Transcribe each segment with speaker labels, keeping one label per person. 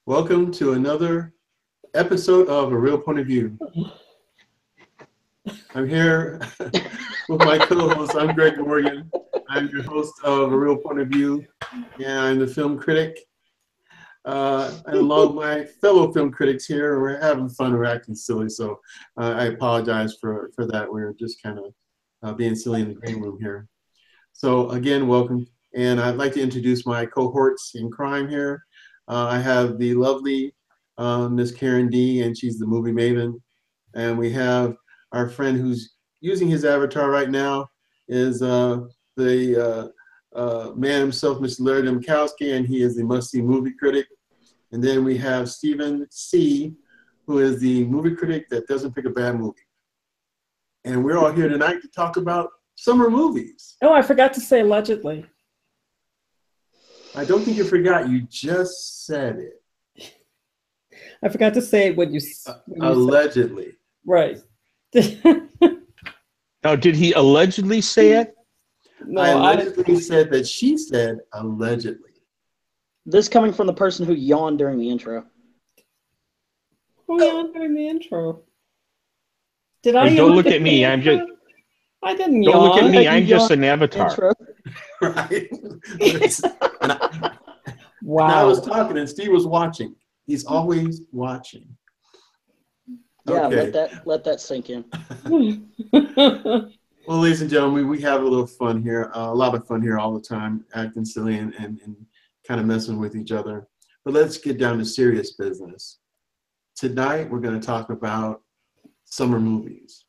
Speaker 1: Welcome to another episode of A Real Point of View. I'm here with my co-host. I'm Greg Morgan. I'm your host of A Real Point of View, and I'm the film critic. And along with my fellow film critics here, we're having fun, we're acting silly, so I apologize for that. We're just kind of being silly in the green room here. So again, welcome. And I'd like to introduce my cohorts in crime here. I have the lovely Miss Karen D, and she's the movie maven. And we have our friend who's using his avatar right now is the man himself, Mr. Larry Demkowski, and he is the must-see movie critic. And then we have Stephen C, who is the movie critic that doesn't pick a bad movie. And we're all here tonight to talk about summer movies.
Speaker 2: Oh, I forgot to say allegedly.
Speaker 1: I don't think you forgot. You just said it.
Speaker 2: I forgot to say it when you
Speaker 1: allegedly.
Speaker 2: Right.
Speaker 3: Now, did he allegedly say it?
Speaker 2: No,
Speaker 1: I allegedly said that she said allegedly.
Speaker 4: This coming from the person who yawned during the intro.
Speaker 2: Who yawned during the intro? Did I?
Speaker 3: Don't look at me. I'm just.
Speaker 2: I didn't yawn.
Speaker 3: Don't look at me. I'm just an avatar.
Speaker 4: Intro.
Speaker 1: Right.
Speaker 2: Wow.
Speaker 1: And I was talking and Steve was watching. He's always watching.
Speaker 4: Yeah,
Speaker 1: Okay.
Speaker 4: let that sink in.
Speaker 1: Well, ladies and gentlemen, we have a little fun here, a lot of fun here all the time, acting silly and kind of messing with each other. But let's get down to serious business. Tonight, we're going to talk about summer movies.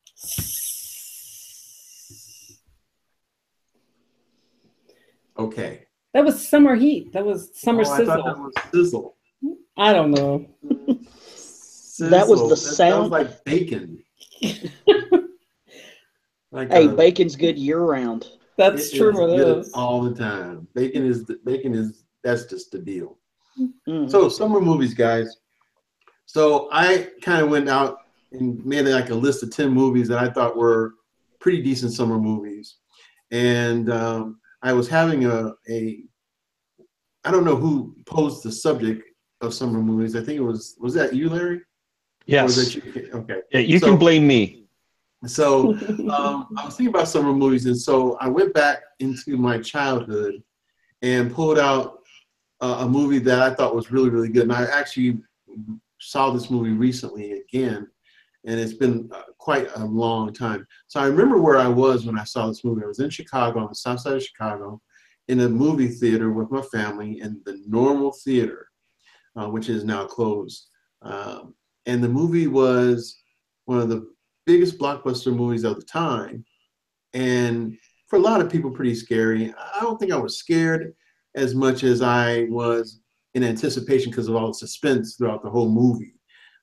Speaker 1: Okay.
Speaker 2: That was summer heat. That was summer sizzle.
Speaker 1: I thought that was sizzle.
Speaker 2: I don't know.
Speaker 1: Sizzle.
Speaker 4: That was the
Speaker 1: That
Speaker 4: sound.
Speaker 1: sounds like bacon. Like
Speaker 4: Hey, bacon's good year round.
Speaker 2: That's true. It
Speaker 1: good
Speaker 2: is.
Speaker 1: all the time. Bacon is that's just the deal.
Speaker 4: Mm.
Speaker 1: So summer movies, guys. So I kind of went out and made like a list of 10 movies that I thought were pretty decent summer movies. And I was having I don't know who posed the subject of summer movies. I think it was that you, Larry?
Speaker 3: Yes.
Speaker 1: Or was that you? Okay.
Speaker 3: Yeah, you can blame me.
Speaker 1: So I was thinking about summer movies, and so I went back into my childhood and pulled out a movie that I thought was really, really good. And I actually saw this movie recently again, and it's been quite a long time. So I remember where I was when I saw this movie. I was in Chicago, on the south side of Chicago, in a movie theater with my family in the Normal Theater, which is now closed. And the movie was one of the biggest blockbuster movies of the time. And for a lot of people, pretty scary. I don't think I was scared as much as I was in anticipation because of all the suspense throughout the whole movie.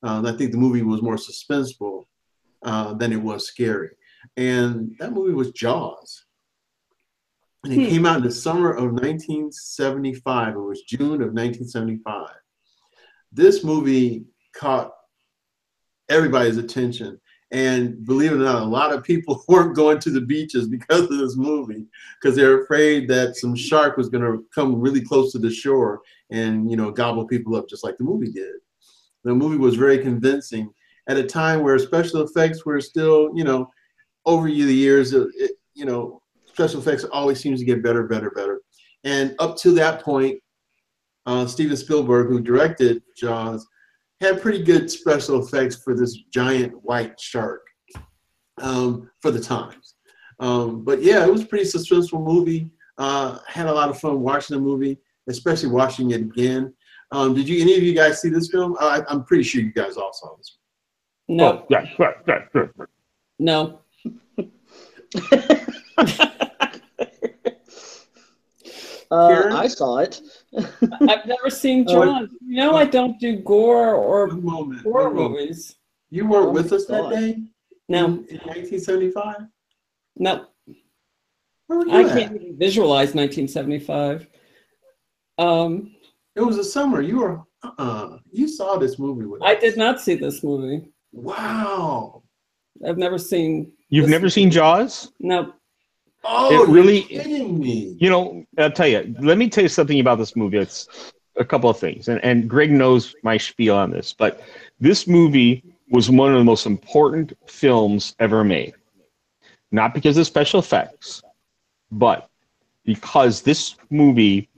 Speaker 1: I think the movie was more suspenseful than it was scary. And that movie was Jaws. And it came out in the summer of 1975. It was June of 1975. This movie caught everybody's attention. And believe it or not, a lot of people weren't going to the beaches because of this movie, because they're afraid that some shark was going to come really close to the shore and, gobble people up just like the movie did. The movie was very convincing at a time where special effects were still, over the years, special effects always seems to get better. And up to that point, Steven Spielberg, who directed Jaws, had pretty good special effects for this giant white shark for the times. But yeah, it was a pretty suspenseful movie. Had a lot of fun watching the movie, especially watching it again. Did any of you guys see this film? I'm pretty sure you guys all saw this one.
Speaker 2: No.
Speaker 3: Oh, yeah.
Speaker 2: No.
Speaker 4: I saw it.
Speaker 2: I've never seen Jaws. I don't do gore or horror movies.
Speaker 1: You weren't with us that day?
Speaker 2: No.
Speaker 1: In 1975?
Speaker 2: No.
Speaker 1: Where were you
Speaker 2: I
Speaker 1: at?
Speaker 2: can't even visualize 1975.
Speaker 1: It was a summer. You saw this movie with us.
Speaker 2: I did not see this movie.
Speaker 1: Wow.
Speaker 2: I've never seen.
Speaker 3: You've never seen Jaws?
Speaker 2: No.
Speaker 1: Oh,
Speaker 3: It really-
Speaker 1: you're kidding me.
Speaker 3: I'll tell you. Let me tell you something about this movie. a couple of things, and Greg knows my spiel on this, but this movie was one of the most important films ever made. Not because of special effects, but because this movie,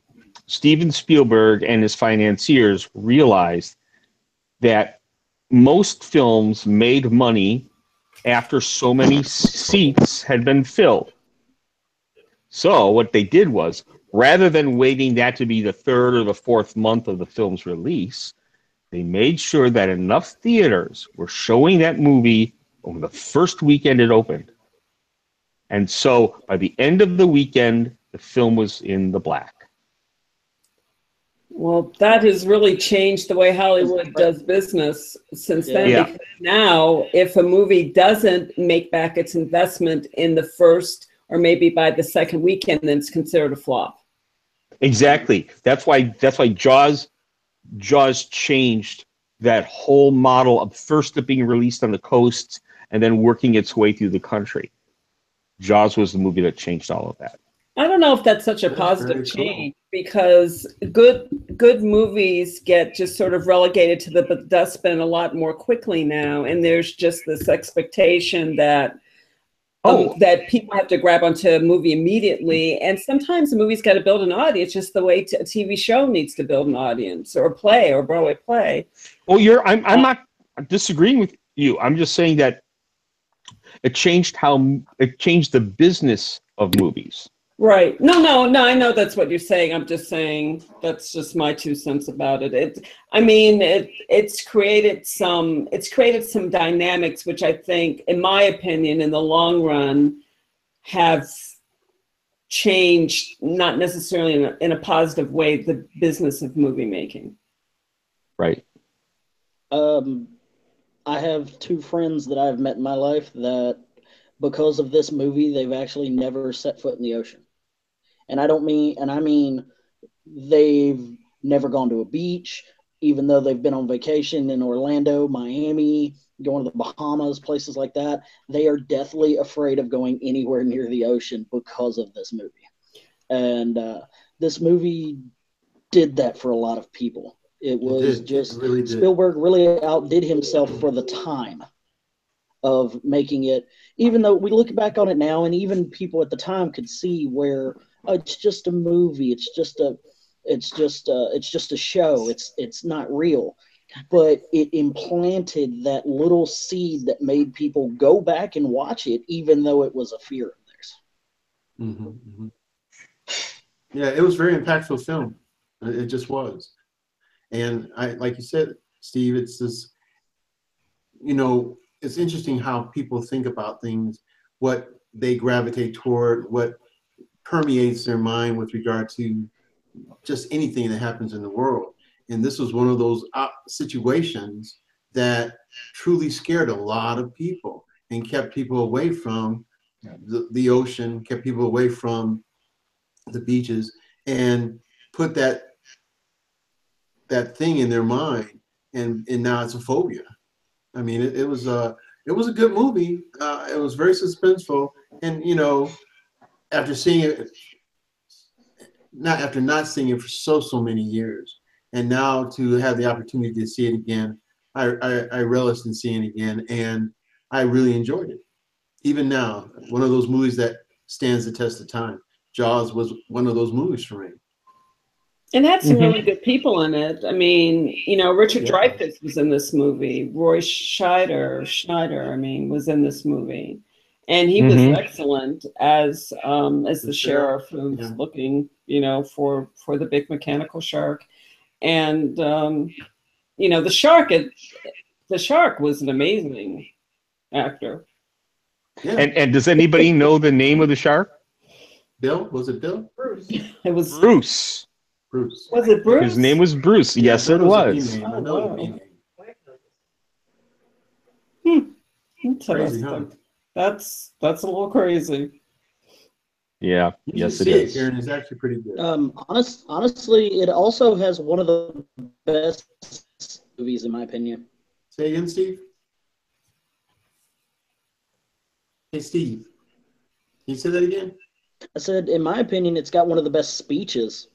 Speaker 3: Steven Spielberg and his financiers realized that most films made money after so many seats had been filled. So what they did was, rather than waiting that to be the third or the fourth month of the film's release, they made sure that enough theaters were showing that movie over the first weekend it opened. And so by the end of the weekend, the film was in the black.
Speaker 2: Well, that has really changed the way Hollywood does business since then.
Speaker 3: Yeah.
Speaker 2: Because now, if a movie doesn't make back its investment in the first or maybe by the second weekend, then it's considered a flop.
Speaker 3: Exactly. That's why Jaws changed that whole model of first it being released on the coasts and then working its way through the country. Jaws was the movie that changed all of that.
Speaker 2: I don't know if that's such a positive change, because good movies get just sort of relegated to the dustbin a lot more quickly now, and there's just this expectation that that people have to grab onto a movie immediately, and sometimes a movie's got to build an audience just the way a TV show needs to build an audience, or a play, or a Broadway play.
Speaker 3: Oh, I'm not disagreeing with you. I'm just saying that it changed the business of movies.
Speaker 2: Right. No, I know that's what you're saying. I'm just saying that's just my 2 cents about it. It's created some dynamics which I think, in my opinion, in the long run have changed, not necessarily in a positive way, the business of movie making.
Speaker 3: Right.
Speaker 4: I have 2 friends that I've met in my life that, because of this movie, they've actually never set foot in the ocean. And I mean they've never gone to a beach, even though they've been on vacation in Orlando, Miami, going to the Bahamas, places like that. They are deathly afraid of going anywhere near the ocean because of this movie. And this movie did that for a lot of people. It really did. Spielberg really outdid himself for the time of making it, even though we look back on it now, and even people at the time could see where it's just a movie, it's just a show, it's not real. But it implanted that little seed that made people go back and watch it, even though it was a fear of theirs.
Speaker 1: Mm-hmm, mm-hmm. Yeah, it was a very impactful film. It just was. And like you said, Steve, it's this, it's interesting how people think about things, what they gravitate toward, what permeates their mind with regard to just anything that happens in the world. And this was one of those situations that truly scared a lot of people and kept people away from the ocean, kept people away from the beaches, and put that thing in their mind, and now it's a phobia. I mean, it was a good movie. It was very suspenseful, and after seeing it, after not seeing it for so many years, and now to have the opportunity to see it again, I relished in seeing it again, and I really enjoyed it. Even now, one of those movies that stands the test of time. Jaws was one of those movies for me.
Speaker 2: And had some really good people in it. I mean, Richard Dreyfuss was in this movie. Roy Schneider, was in this movie, and he was excellent as the sheriff who's looking, for the big mechanical shark, and the shark was an amazing actor.
Speaker 1: Yeah.
Speaker 3: And does anybody know the name of the shark?
Speaker 1: Bill? Was it Bill?
Speaker 2: Bruce. It was
Speaker 3: Bruce.
Speaker 1: Bruce.
Speaker 2: Was it Bruce?
Speaker 3: His name was Bruce. Yeah, yes, it was.
Speaker 1: I know the name.
Speaker 2: Crazy, huh? That's a little crazy.
Speaker 3: Yeah. Yes, it is.
Speaker 1: Karen, it's actually pretty good.
Speaker 4: Honestly, it also has one of the best movies, in my opinion.
Speaker 1: Say again, Steve. Hey, Steve. Can you say that again?
Speaker 4: I said, in my opinion, it's got one of the best speeches.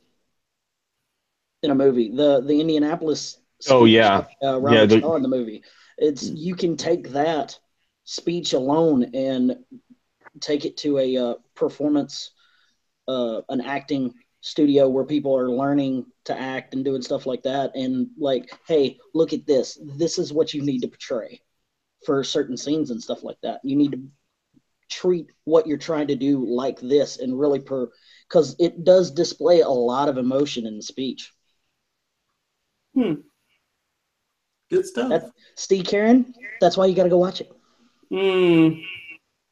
Speaker 4: in a movie. The Indianapolis
Speaker 3: Oh,
Speaker 4: speech,
Speaker 3: yeah.
Speaker 4: Robert Shaw in the movie. You can take that speech alone and take it to a performance, an acting studio where people are learning to act and doing stuff like that. And like, hey, look at this. This is what you need to portray for certain scenes and stuff like that. You need to treat what you're trying to do like this and really because it does display a lot of emotion in the speech.
Speaker 1: Good stuff.
Speaker 4: Steve Karen, that's why you got to go watch it.
Speaker 2: Mm.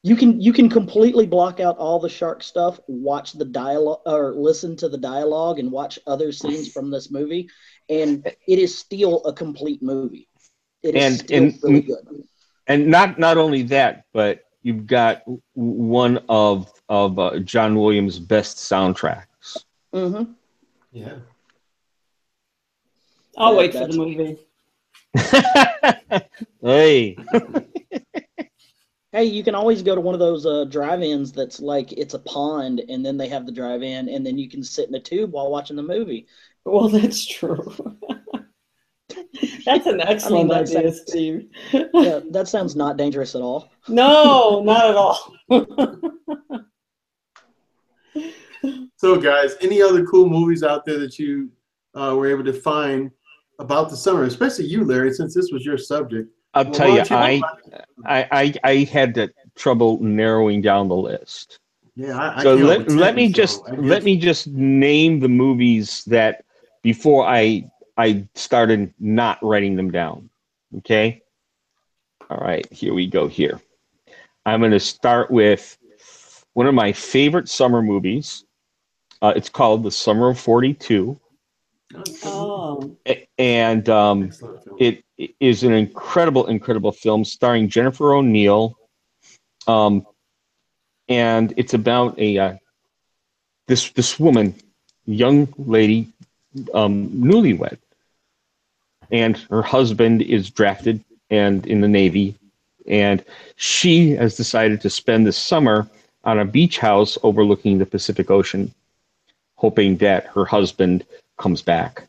Speaker 4: You can completely block out all the shark stuff, watch the dialogue or listen to the dialogue and watch other scenes from this movie, and it is still a complete movie. It is still really good.
Speaker 3: And not only that, but you've got one of John Williams' best soundtracks.
Speaker 4: Mm-hmm.
Speaker 1: Yeah.
Speaker 2: I'll wait for the movie.
Speaker 3: Hey.
Speaker 4: Hey, you can always go to one of those drive-ins that's like it's a pond, and then they have the drive-in, and then you can sit in a tube while watching the movie.
Speaker 2: Well, that's true. That's an excellent idea, Steve.
Speaker 4: Yeah, that sounds not dangerous at all.
Speaker 2: No, not at all.
Speaker 1: So, guys, any other cool movies out there that you were able to find about the summer, especially you, Larry, since this was your subject?
Speaker 3: I'll tell you, I had trouble narrowing down the list.
Speaker 1: Yeah,
Speaker 3: so let me just name the movies that before I started not writing them down. Okay. All right, here we go. Here, I'm going to start with one of my favorite summer movies. It's called The Summer of '42.
Speaker 2: Oh.
Speaker 3: And it is an incredible film starring Jennifer O'Neill. And it's about this woman, young lady, newlywed, and her husband is drafted and in the Navy, and she has decided to spend the summer on a beach house overlooking the Pacific Ocean, hoping that her husband comes back.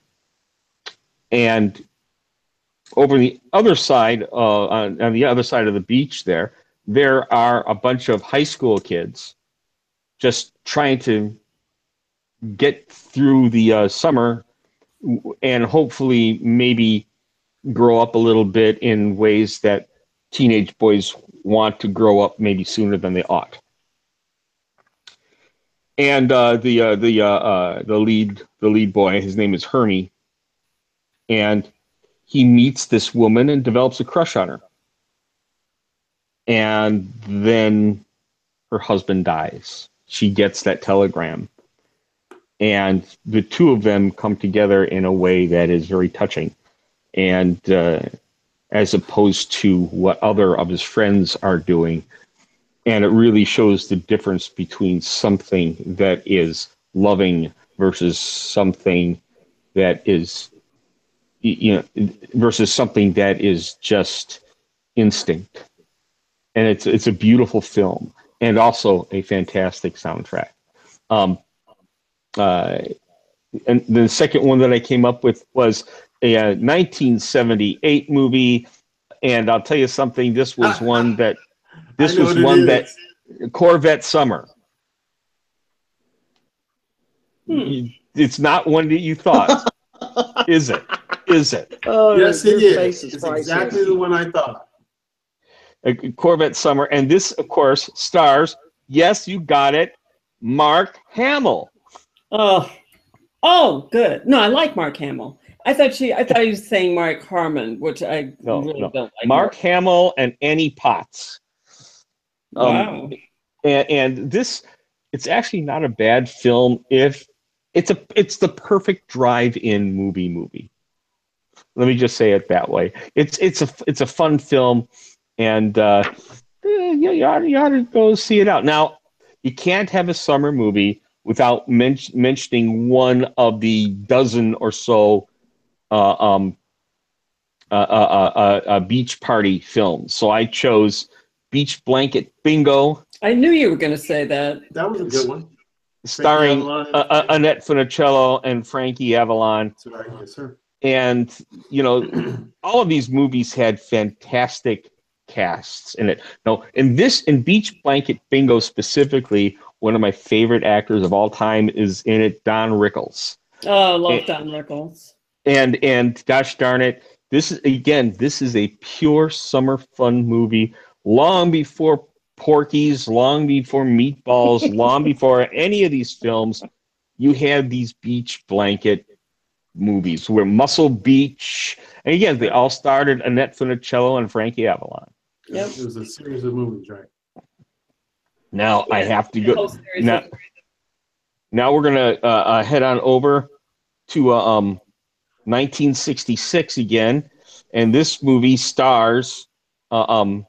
Speaker 3: And over the other side, on the other side of the beach there are a bunch of high school kids just trying to get through the summer and hopefully maybe grow up a little bit in ways that teenage boys want to grow up maybe sooner than they ought. And the lead boy, his name is Hermie, and he meets this woman and develops a crush on her. And then her husband dies. She gets that telegram. And the two of them come together in a way that is very touching. And as opposed to what other of his friends are doing. And it really shows the difference between something that is loving versus something that is, versus something that is just instinct. And it's a beautiful film and also a fantastic soundtrack. And the second one that I came up with was a 1978 movie. And I'll tell you something, this was one that Corvette Summer. It's not one that you thought, is it? Is it?
Speaker 4: Oh,
Speaker 1: yes, it is.
Speaker 4: It's
Speaker 1: exactly the one I thought.
Speaker 3: Corvette Summer. And this, of course, stars, yes, you got it, Mark Hamill.
Speaker 2: Oh, good. No, I like Mark Hamill. I thought he was saying Mark Harmon, which I really don't like.
Speaker 3: Mark Hamill and Annie Potts.
Speaker 2: Wow.
Speaker 3: And this, it's actually not a bad film if it's the perfect drive-in movie. Let me just say it that way. It's a fun film, and you ought to go see it out. Now, you can't have a summer movie without mentioning one of the dozen or so beach party films. So I chose Beach Blanket Bingo.
Speaker 2: I knew you were going to say that.
Speaker 1: That was a good one.
Speaker 3: starring
Speaker 1: Avalon.
Speaker 3: Annette Funicello and Frankie Avalon.
Speaker 1: That's right. Yes, sir.
Speaker 3: And, you know, all of these movies had fantastic casts in it. No, in Beach Blanket Bingo specifically, one of my favorite actors of all time is in it, Don Rickles.
Speaker 2: Oh, love Don Rickles.
Speaker 3: And gosh darn it, this is a pure summer fun movie. Long before Porky's, long before Meatballs, long before any of these films, you had these beach blanket movies where Muscle Beach, and again, they all started Annette Funicello and Frankie Avalon.
Speaker 1: Yep. It was a series of movies, right?
Speaker 3: Now I have to go. Now we're gonna head on over to 1966 again, and this movie stars stars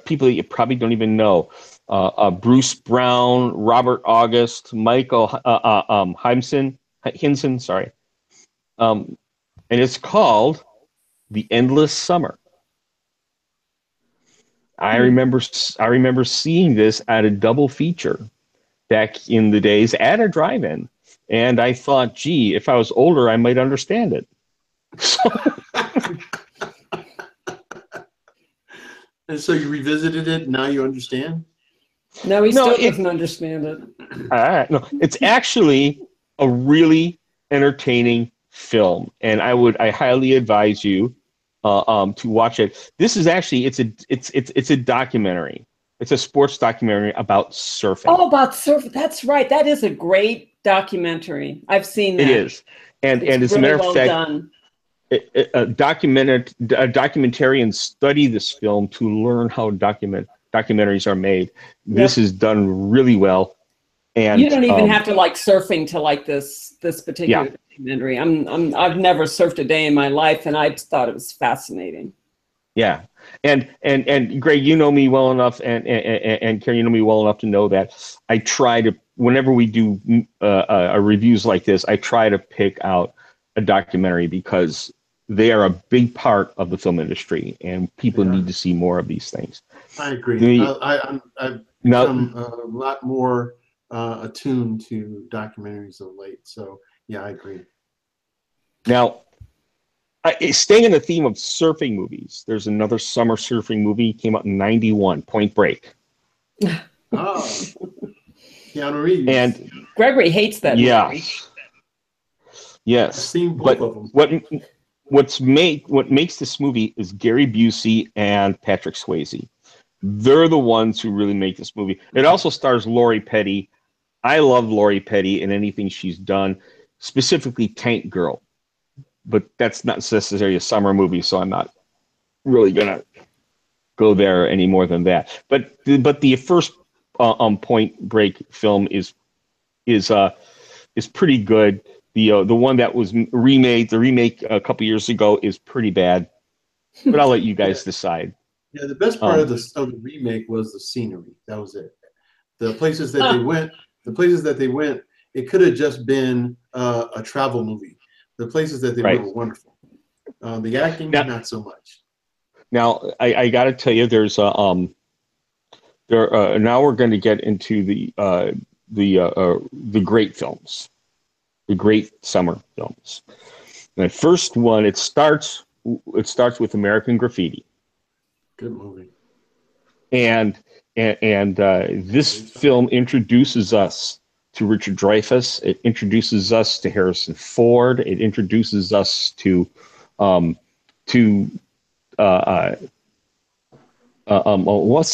Speaker 3: people that you probably don't even know. Bruce Brown, Robert August, Michael Hinson, sorry. And it's called The Endless Summer. I remember seeing this at a double feature back in the days at a drive-in. And I thought, gee, if I was older, I might understand it.
Speaker 1: And so you revisited it, now you understand?
Speaker 2: No, he still doesn't understand it.
Speaker 3: No, it's actually a really entertaining film, and I highly advise you to watch it. This is actually it's a documentary. It's a sports documentary about surfing.
Speaker 2: Oh, about surfing. That's right. That is a great documentary. I've seen that.
Speaker 3: It is, and as
Speaker 2: really
Speaker 3: a matter
Speaker 2: well
Speaker 3: of fact,
Speaker 2: done.
Speaker 3: Documentarians study this film to learn how documentaries are made. This is done really well. And
Speaker 2: you don't even have to like surfing to like this particular documentary. I've never surfed a day in my life, and I thought it was fascinating. Yeah,
Speaker 3: and Greg, you know me well enough, and Karen, you know me well enough to know that I try to, whenever we do reviews like this, I try to pick out a documentary because they are a big part of the film industry, and people need to see more of these things.
Speaker 1: I agree. I've become a lot more attuned to documentaries of late. So yeah, I agree.
Speaker 3: Now, staying in the theme of surfing movies, there's another summer surfing movie, came out in '91, Point Break.
Speaker 1: Oh, Keanu Reeves.
Speaker 3: And
Speaker 2: Gregory hates that movie.
Speaker 3: Yes.
Speaker 1: I've seen both of them.
Speaker 3: What makes this movie is Gary Busey and Patrick Swayze. They're the ones who really make this movie. It also stars Lori Petty. I love Lori Petty and anything she's done, specifically Tank Girl. But that's not necessarily a summer movie, so I'm not really gonna go there any more than that. But the first Point Break film is pretty good. The one that was remade, the remake a couple years ago, is pretty bad. But I'll let you guys decide.
Speaker 1: Yeah, the best part of the remake was the scenery. That was it. The places that they went, it could have just been a travel movie. The places that they went were wonderful. The acting, not so much. Now,
Speaker 3: I got to tell you, there's now we're going to get into the great films, the great summer films. And the first one, it starts with American Graffiti.
Speaker 1: Good movie.
Speaker 3: And this film introduces us to Richard Dreyfuss. It introduces us to Harrison Ford. It introduces us to what's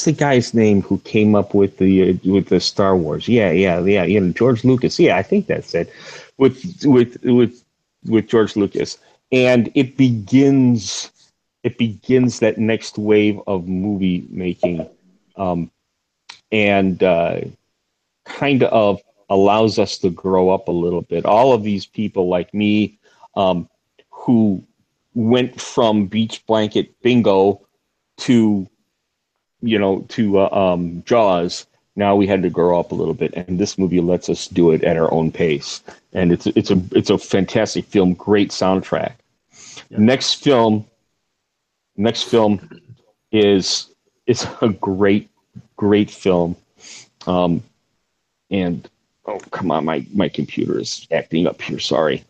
Speaker 3: the guy's name who came up with the Star Wars? George Lucas. Yeah, I think that's it. With George Lucas, and it begins that next wave of movie making, and kind of allows us to grow up a little bit. All of these people like me, who went from Beach Blanket Bingo to Jaws. Now we had to grow up a little bit, and this movie lets us do it at our own pace. And it's a fantastic film, great soundtrack. Yeah. Next film is a great film. And oh, come on, my computer is acting up here. Sorry.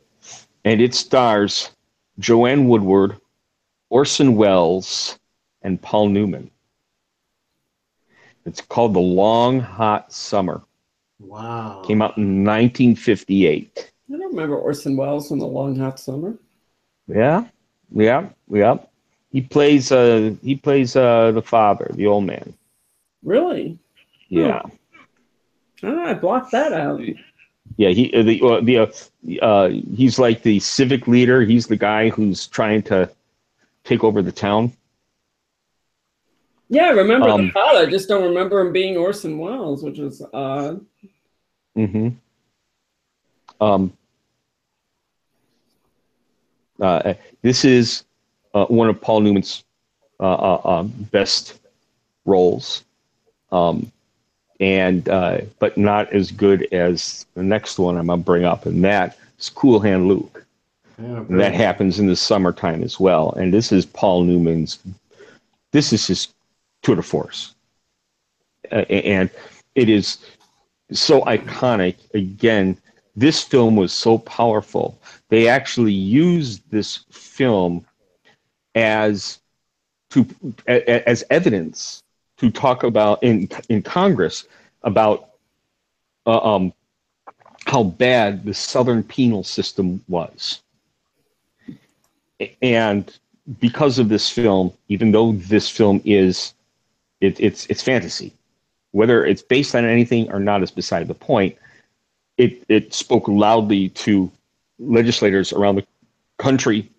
Speaker 3: And it stars Joanne Woodward, Orson Welles, and Paul Newman. It's called The Long Hot Summer.
Speaker 1: Wow.
Speaker 3: Came out in 1958.
Speaker 2: I don't remember Orson Welles in The Long Hot Summer.
Speaker 3: Yeah. He plays the father, the old man.
Speaker 2: Really?
Speaker 3: Yeah.
Speaker 2: Oh, I blocked that out.
Speaker 3: Yeah, he's like the civic leader. He's the guy who's trying to take over the town.
Speaker 2: Yeah, I remember the father. I just don't remember him being Orson Welles, which is odd.
Speaker 3: Mm-hmm. This is one of Paul Newman's best roles, but not as good as the next one I'm gonna bring up, and that is Cool Hand Luke.
Speaker 1: Yeah,
Speaker 3: and that happens in the summertime as well. And this is Paul Newman's. This is his tour de force, and it is so iconic. Again, this film was so powerful. They actually used this film as evidence to talk about in Congress about how bad the Southern penal system was. And because of this film, even though this film is it's fantasy, whether it's based on anything or not is beside the point. It spoke loudly to legislators around the country,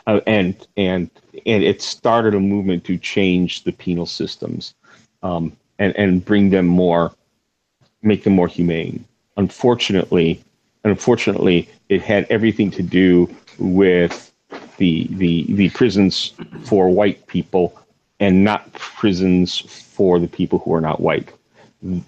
Speaker 3: and it started a movement to change the penal systems, and bring them make them more humane. Unfortunately, it had everything to do with the prisons for white people and not prisons for the people who are not white.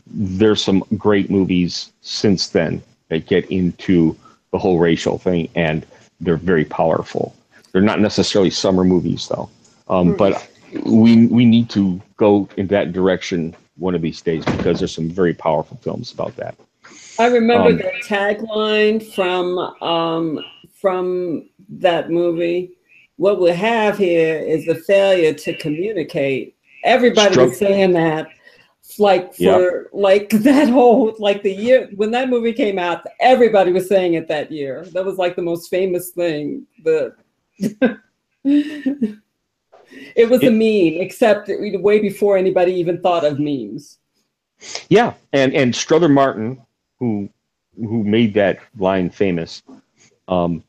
Speaker 3: There's some great movies since then that get into the whole racial thing, and they're very powerful. They're not necessarily summer movies, though. But we need to go in that direction one of these days, because there's some very powerful films about that.
Speaker 2: I remember the tagline from that movie. What we have here is the failure to communicate. Everybody was saying that. Like that whole, like the year when that movie came out, everybody was saying it that year. That was like the most famous thing. It was a meme, except way before anybody even thought of memes.
Speaker 3: Yeah, and Strother Martin, who made that line famous, who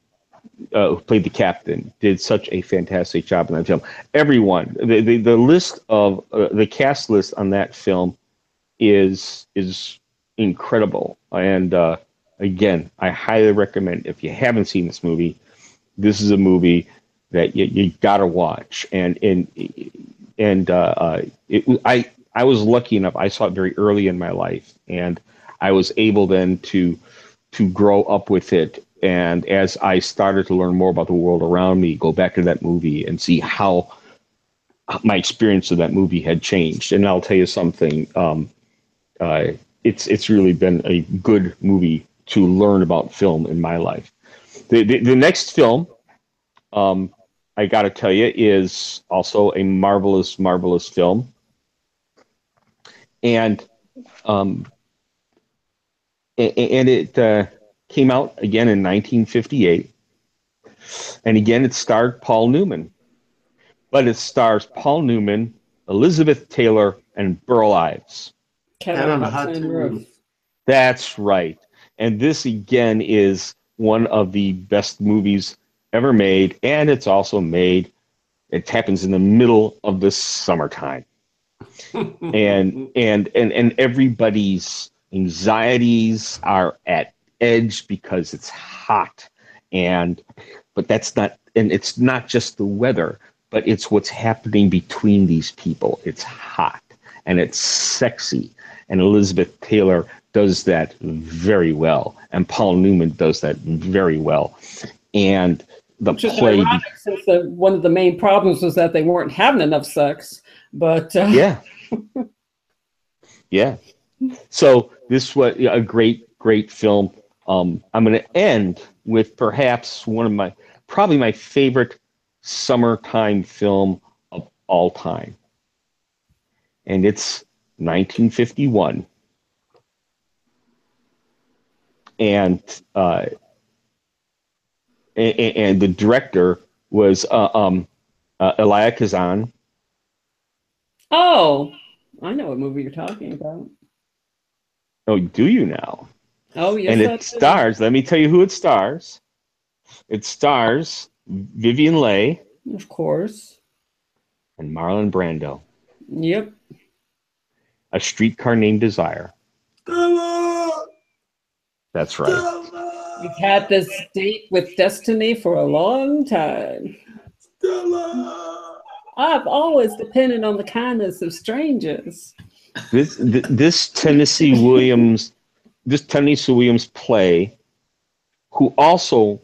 Speaker 3: played the captain, did such a fantastic job in that film. Everyone, the list of the cast list on that film is incredible. And again, I highly recommend, if you haven't seen this movie, this is a movie that you gotta watch. I was lucky enough. I saw it very early in my life, and I was able then to grow up with it. And as I started to learn more about the world around me, go back to that movie and see how my experience of that movie had changed. And I'll tell you something, it's really been a good movie to learn about film in my life. The next film, I got to tell you, is also a marvelous, marvelous film. And it came out again in 1958. And again, it starred Paul Newman. But it stars Paul Newman, Elizabeth Taylor, and Burl Ives.
Speaker 2: Cat on a Hot Tin Roof.
Speaker 3: That's right. And this, again, is one of the best movies ever made. And it's also it happens in the middle of the summertime. and everybody's anxieties are at edge because it's hot, but that's not, and it's not just the weather, but it's what's happening between these people. It's hot and it's sexy, and Elizabeth Taylor does that very well, and Paul Newman does that very well. And the play,
Speaker 2: ironic, since one of the main problems was that they weren't having enough sex, but
Speaker 3: yeah. So this was a great film. I'm going to end with perhaps probably my favorite summertime film of all time. And it's 1951. And the director was Elia Kazan.
Speaker 2: Oh, I know what movie you're talking about.
Speaker 3: Oh, do you now?
Speaker 2: Oh, yes.
Speaker 3: And it stars, let me tell you who it stars. It stars Vivien Leigh.
Speaker 2: Of course.
Speaker 3: And Marlon Brando.
Speaker 2: Yep.
Speaker 3: A Streetcar Named Desire.
Speaker 1: Stella!
Speaker 3: That's right.
Speaker 1: Stella!
Speaker 2: You've had this date with destiny for a long time.
Speaker 1: Stella!
Speaker 2: I've always depended on the kindness of strangers.
Speaker 3: This Tennessee Williams play, who also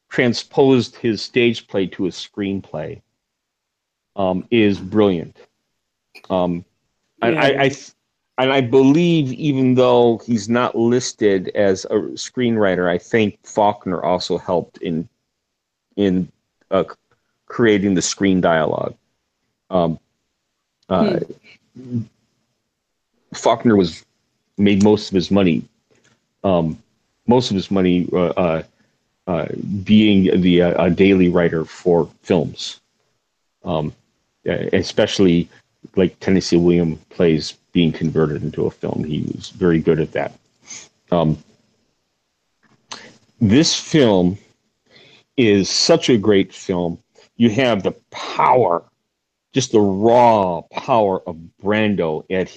Speaker 3: transposed his stage play to a screenplay, is brilliant. And I believe, even though he's not listed as a screenwriter, I think Faulkner also helped in creating the screen dialogue. Faulkner made most of his money being the daily writer for films, especially like Tennessee Williams plays being converted into a film. He was very good at that. This film is such a great film. You have the power, just the raw power of Brando at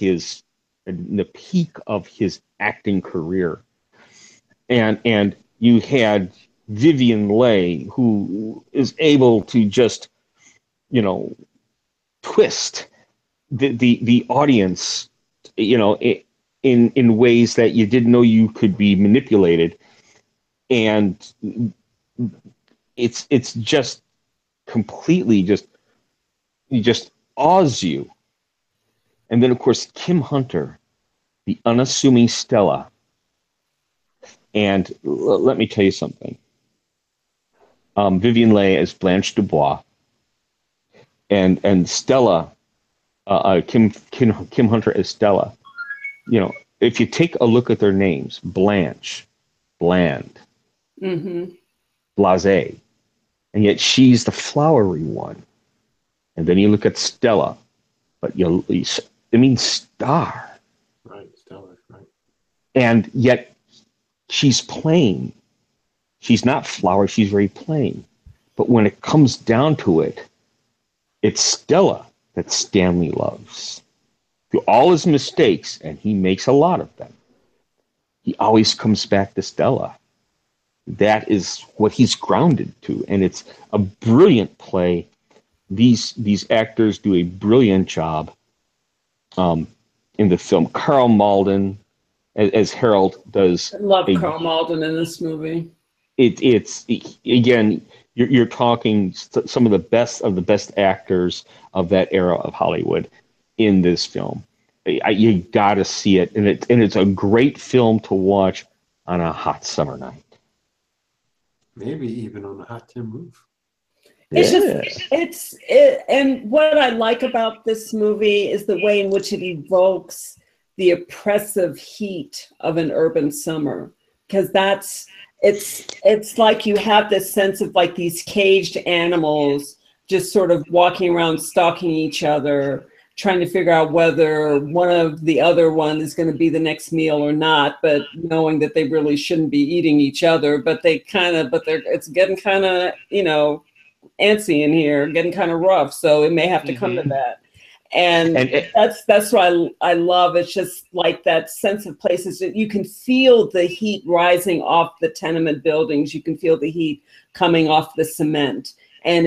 Speaker 3: the peak of his acting career. And you had Vivien Leigh, who is able to just, twist the audience, in ways that you didn't know you could be manipulated. And it's just completely just awes you. And then, of course, Kim Hunter, the unassuming Stella. And let me tell you something. Vivien Leigh as Blanche Dubois, and Stella, Kim Hunter as Stella. If you take a look at their names, Blanche, bland, blasé, and yet she's the flowery one. And then you look at Stella, but star.
Speaker 1: Right, Stella, right.
Speaker 3: And yet she's plain. She's not flowery, she's very plain. But when it comes down to it, it's Stella that Stanley loves. Through all his mistakes, and he makes a lot of them, he always comes back to Stella. That is what he's grounded to, and it's a brilliant play. These actors do a brilliant job in the film. Carl Malden as Harold does.
Speaker 2: I love Carl Malden in this movie.
Speaker 3: It's again, you're talking some of the best actors of that era of Hollywood in this film. You got to see it, and it's a great film to watch on a hot summer night.
Speaker 1: Maybe even on a hot tin roof.
Speaker 2: And what I like about this movie is the way in which it evokes the oppressive heat of an urban summer, because it's like you have this sense of like these caged animals just sort of walking around stalking each other, trying to figure out whether one of the other one is going to be the next meal or not, but knowing that they really shouldn't be eating each other, but it's getting kind of, antsy in here, getting kind of rough. So it may have to come to that. And that's what I love. It's just like that sense of places that you can feel the heat rising off the tenement buildings. You can feel the heat coming off the cement. And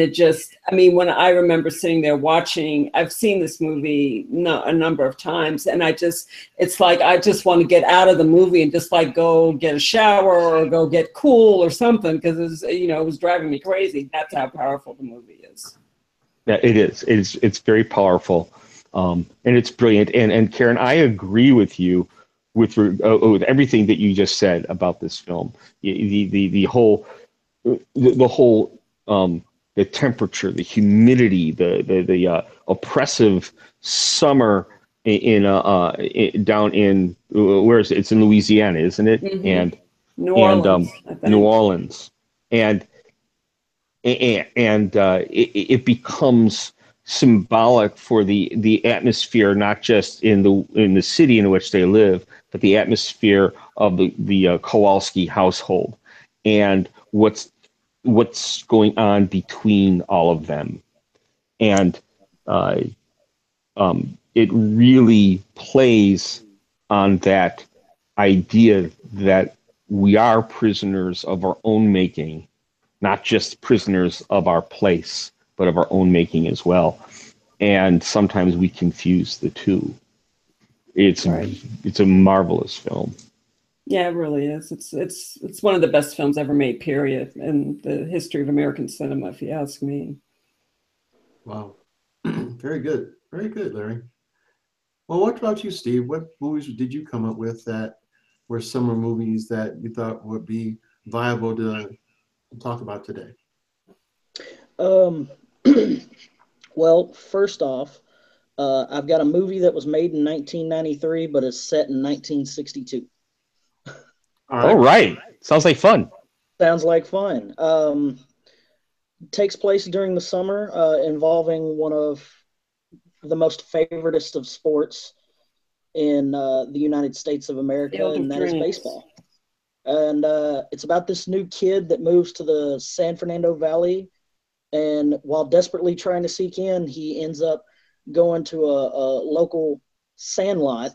Speaker 2: when I remember sitting there watching, I've seen this movie a number of times, and it's like I just want to get out of the movie and just like go get a shower or go get cool or something, because it was driving me crazy. That's how powerful the movie is.
Speaker 3: Yeah, it is. It's very powerful, and it's brilliant. And Karen, I agree with you with everything that you just said about this film. The whole the whole the temperature, the humidity, the oppressive summer down in where is it? It's in Louisiana, isn't it?
Speaker 2: Mm-hmm.
Speaker 3: And
Speaker 2: New Orleans, I think.
Speaker 3: New Orleans, and it becomes symbolic for the atmosphere, not just in the city in which they live, but the atmosphere of the Kowalski household and what's going on between all of them. And it really plays on that idea that we are prisoners of our own making, not just prisoners of our place, but of our own making as well. And sometimes we confuse the two. It's a marvelous film.
Speaker 2: Yeah, it really is. It's one of the best films ever made, period, in the history of American cinema, if you ask me.
Speaker 1: Wow. Very good. Very good, Larry. Well, what about you, Steve? What movies did you come up with that were summer movies that you thought would be viable to talk about today?
Speaker 4: Well, first off, I've got a movie that was made in 1993, but is set in 1962.
Speaker 3: All right. Sounds like fun.
Speaker 4: Sounds like fun. Takes place during the summer, involving one of the most favoritist of sports in the United States of America, and that is baseball. And it's about this new kid that moves to the San Fernando Valley, and while desperately trying to seek in, he ends up going to a local sandlot.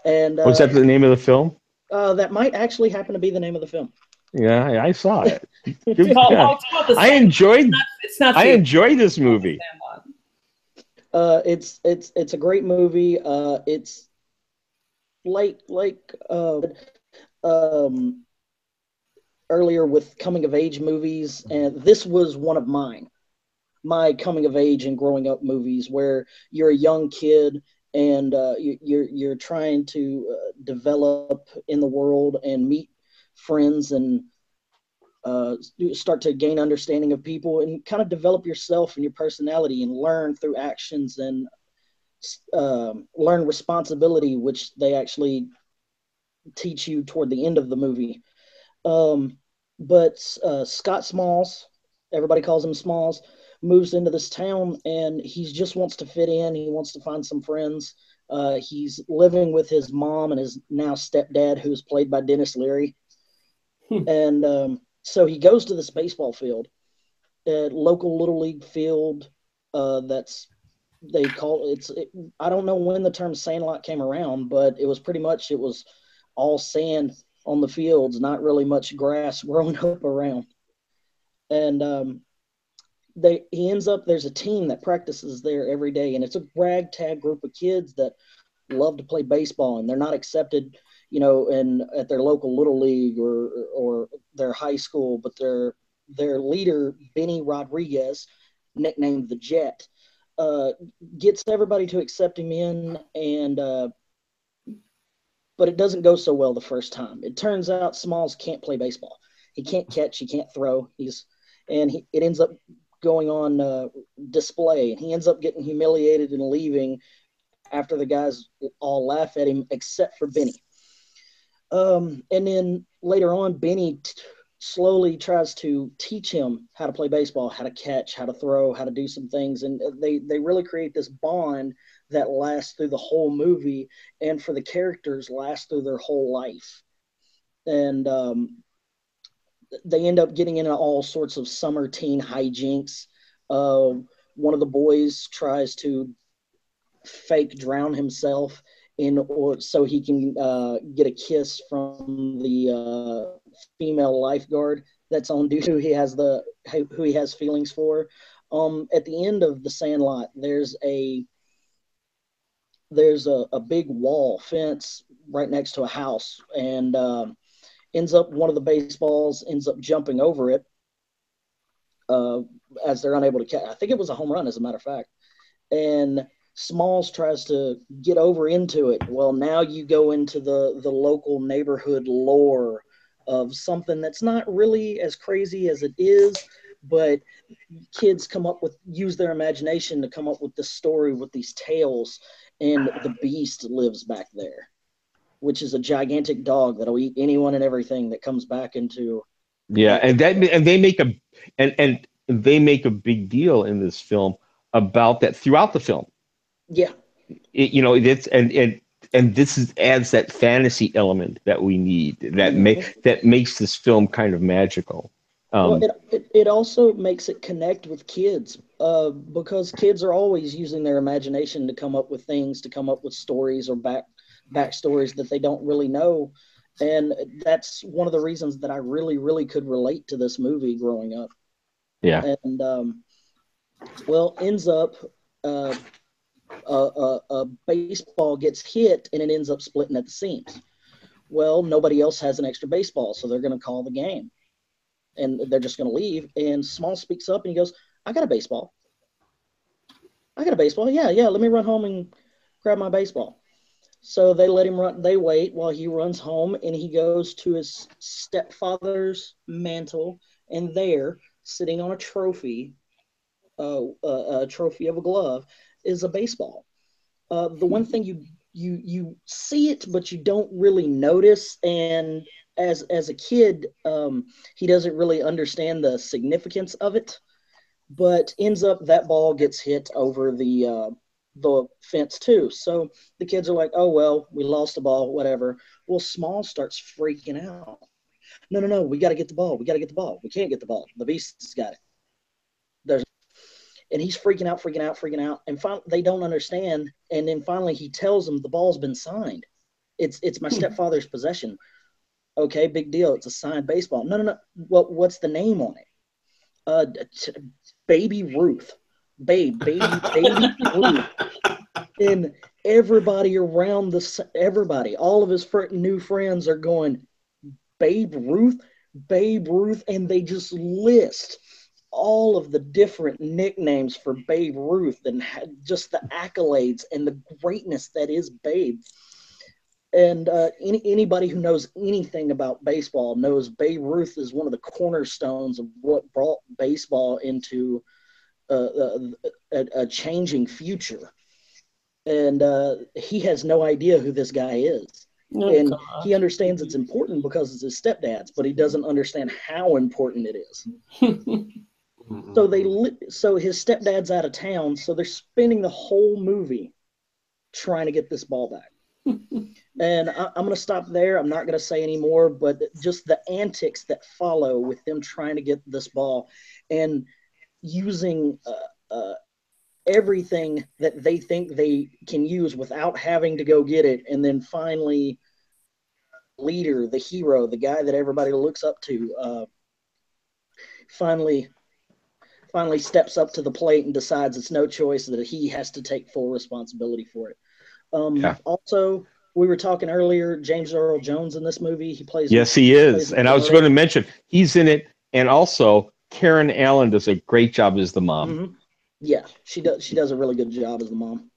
Speaker 4: And
Speaker 3: was that the name of the film?
Speaker 4: That might actually happen to be the name of the film.
Speaker 3: Yeah, I saw it.
Speaker 2: I
Speaker 3: enjoyed. I enjoyed this movie.
Speaker 4: It's a great movie. It's like earlier with coming of age movies, and this was one of my coming of age and growing up movies, where you're a young kid and you're trying to develop in the world and meet friends and start to gain understanding of people and kind of develop yourself and your personality and learn through actions and learn responsibility, which they actually teach you toward the end of the movie. But Scott Smalls, everybody calls him Smalls, moves into this town and he just wants to fit in. He wants to find some friends. He's living with his mom and his now stepdad, who is played by Dennis Leary. And so he goes to this baseball field, local little league field. They call it. I don't know when the term sandlot came around, but it was pretty much, it was all sand on the fields, not really much grass growing up around. And he ends up, there's a team that practices there every day, and it's a ragtag group of kids that love to play baseball, and they're not accepted, at their local little league or their high school, but their leader, Benny Rodriguez, nicknamed the Jet, gets everybody to accept him in, and but it doesn't go so well the first time. It turns out Smalls can't play baseball. He can't catch, he can't throw. It ends up going on display, and he ends up getting humiliated and leaving after the guys all laugh at him, except for Benny. And then later on, Benny slowly tries to teach him how to play baseball, how to catch, how to throw, how to do some things. And they really create this bond that lasts through the whole movie, and for the characters lasts through their whole life. And they end up getting into all sorts of summer teen hijinks. One of the boys tries to fake drown himself so he can get a kiss from the female lifeguard that's on duty, who he has feelings for. At the end of the Sandlot, there's a big wall fence right next to a house, and one of the baseballs ends up jumping over it as they're unable to catch. I think it was a home run, as a matter of fact. And Smalls tries to get over into it. Well, now you go into the local neighborhood lore of something that's not really as crazy as it is, but kids use their imagination to come up with this story with these tales, and the beast lives back there, which is a gigantic dog that'll eat anyone and everything that comes back into.
Speaker 3: Yeah, and they make a big deal in this film about that throughout the film.
Speaker 4: Yeah.
Speaker 3: It's and adds that fantasy element that we need that makes this film kind of magical.
Speaker 4: Well, it also makes it connect with kids, because kids are always using their imagination to come up with things, to come up with stories or backstories that they don't really know. And that's one of the reasons that I really, really could relate to this movie growing up.
Speaker 3: Yeah.
Speaker 4: And, ends up a baseball gets hit and it ends up splitting at the seams. Well, nobody else has an extra baseball, so they're going to call the game. And they're just going to leave. And Small speaks up and he goes, I got a baseball. Yeah, let me run home and grab my baseball. So they let him run. They wait while he runs home, and he goes to his stepfather's mantle, and there, sitting on a trophy of a glove, is a baseball. The one thing you see it, but you don't really notice. And as a kid, he doesn't really understand the significance of it. But ends up that ball gets hit over the fence too. So the kids are like, oh, well, we lost the ball, whatever. Well, Small starts freaking out. No, we got to get the ball. We can't get the ball. The Beast's got it. And he's freaking out. And finally, they don't understand. And then finally he tells them the ball's been signed. It's my stepfather's possession. Okay, big deal. It's a signed baseball. No. What's the name on it? Baby Ruth. Baby Ruth. And everybody around all of his new friends are going, Babe Ruth, and they just list all of the different nicknames for Babe Ruth and just the accolades and the greatness that is Babe. And anybody who knows anything about baseball knows Babe Ruth is one of the cornerstones of what brought baseball into a changing future. And he has no idea who this guy is. And he understands it's important because it's his stepdad's, but he doesn't understand how important it is. So his stepdad's out of town, so they're spending the whole movie trying to get this ball back. And I'm going to stop there. I'm not going to say any more, but just the antics that follow with them trying to get this ball and using everything that they think they can use without having to go get it. And then finally, leader, the hero, the guy that everybody looks up to, finally steps up to the plate and decides it's no choice that he has to take full responsibility for it. Also, we were talking earlier, James Earl Jones in this movie. He plays.
Speaker 3: Yes, he is. And I was going to mention he's in it, and also Karen Allen does a great job as the mom.
Speaker 4: Mm-hmm. Yeah, she does. She does a really good job as the mom.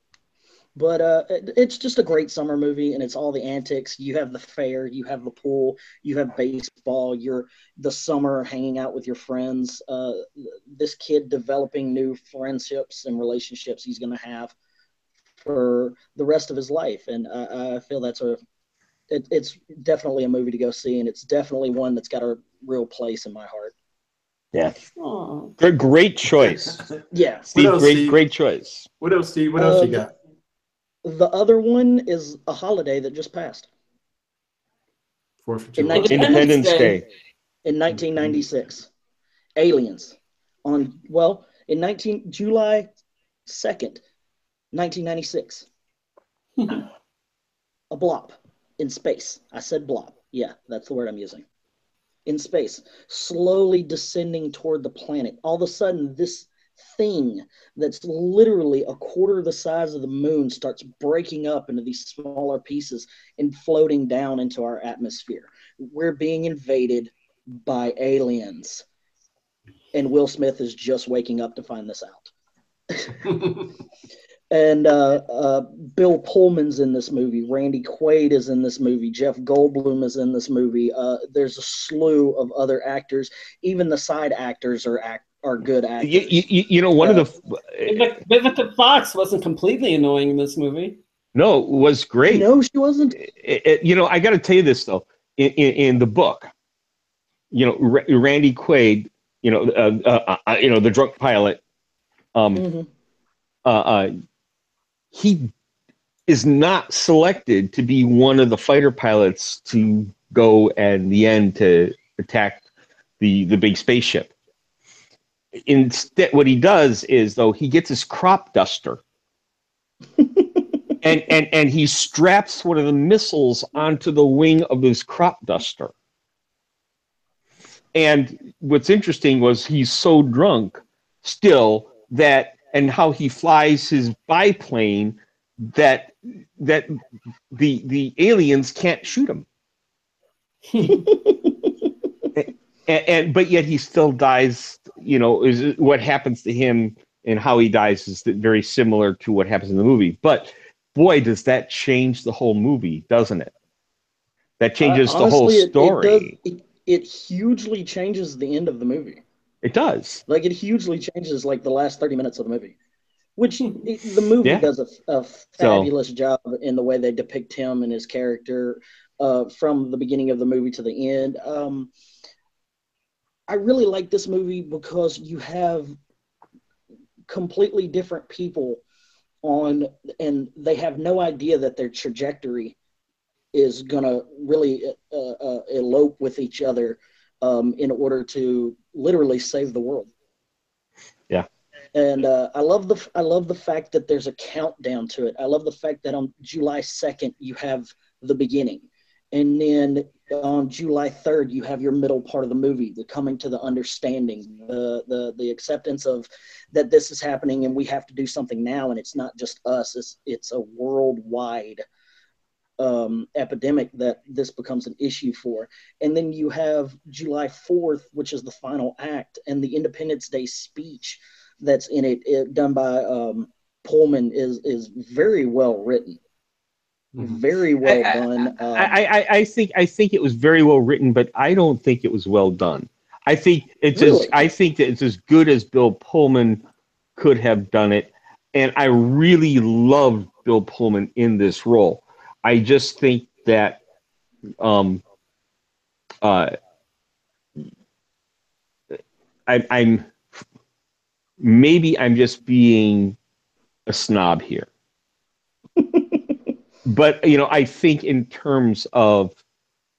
Speaker 4: But it's just a great summer movie, and it's all the antics. You have the fair, you have the pool, you have baseball. You're the summer hanging out with your friends. This kid developing new friendships and relationships he's going to have for the rest of his life. And I feel it's definitely a movie to go see, and it's definitely one that's got a real place in my heart.
Speaker 3: Yeah. Great choice.
Speaker 4: Yeah.
Speaker 3: Steve, great choice.
Speaker 1: What else, Steve? What else you got?
Speaker 4: The other one is a holiday that just passed.
Speaker 1: 4th of July.
Speaker 3: Independence Day.
Speaker 4: In 1996. Aliens. In July 2nd, 1996. A blob in space. I said blob. Yeah, that's the word I'm using. In space, slowly descending toward the planet. All of a sudden, this thing that's literally a quarter the size of the moon starts breaking up into these smaller pieces and floating down into our atmosphere. We're being invaded by aliens. And Will Smith is just waking up to find this out. And Bill Pullman's in this movie. Randy Quaid is in this movie. Jeff Goldblum is in this movie. There's a slew of other actors. Even the side actors are good actors.
Speaker 3: One of the
Speaker 2: Vivica Fox wasn't completely annoying in this movie.
Speaker 3: No, it was great.
Speaker 4: No, she wasn't.
Speaker 3: I got to tell you this though. In the book, Randy Quaid, the drunk pilot, he is not selected to be one of the fighter pilots to go and the end to attack the big spaceship. Instead, what he does is, though, he gets his crop duster and he straps one of the missiles onto the wing of his crop duster. And what's interesting was he's so drunk still and how he flies his biplane that the aliens can't shoot him. But yet he still dies. Is what happens to him and how he dies is very similar to what happens in the movie. But boy, does that change the whole movie, doesn't it? That changes the whole story.
Speaker 4: It hugely changes the end of the movie.
Speaker 3: It does.
Speaker 4: Like, it hugely changes like the last 30 minutes of the movie, which the movie does a fabulous job in the way they depict him and his character from the beginning of the movie to the end. I really like this movie because you have completely different people and they have no idea that their trajectory is going to really elope with each other in order to literally save the world.
Speaker 3: Yeah.
Speaker 4: And I love the fact that there's a countdown to it. I love the fact that on July 2nd, you have the beginning. And then on July 3rd, you have your middle part of the movie, the coming to the understanding, the acceptance of that this is happening and we have to do something now. And it's not just us, it's a worldwide epidemic that this becomes an issue for. And then you have July 4th, which is the final act, and the Independence Day speech that's in it done by Pullman is very well written. Very well done.
Speaker 3: I think it was very well written, but I don't think it was well done. I think I think that it's as good as Bill Pullman could have done it, and I really loved Bill Pullman in this role. I just think that I'm just being a snob here. But I think in terms of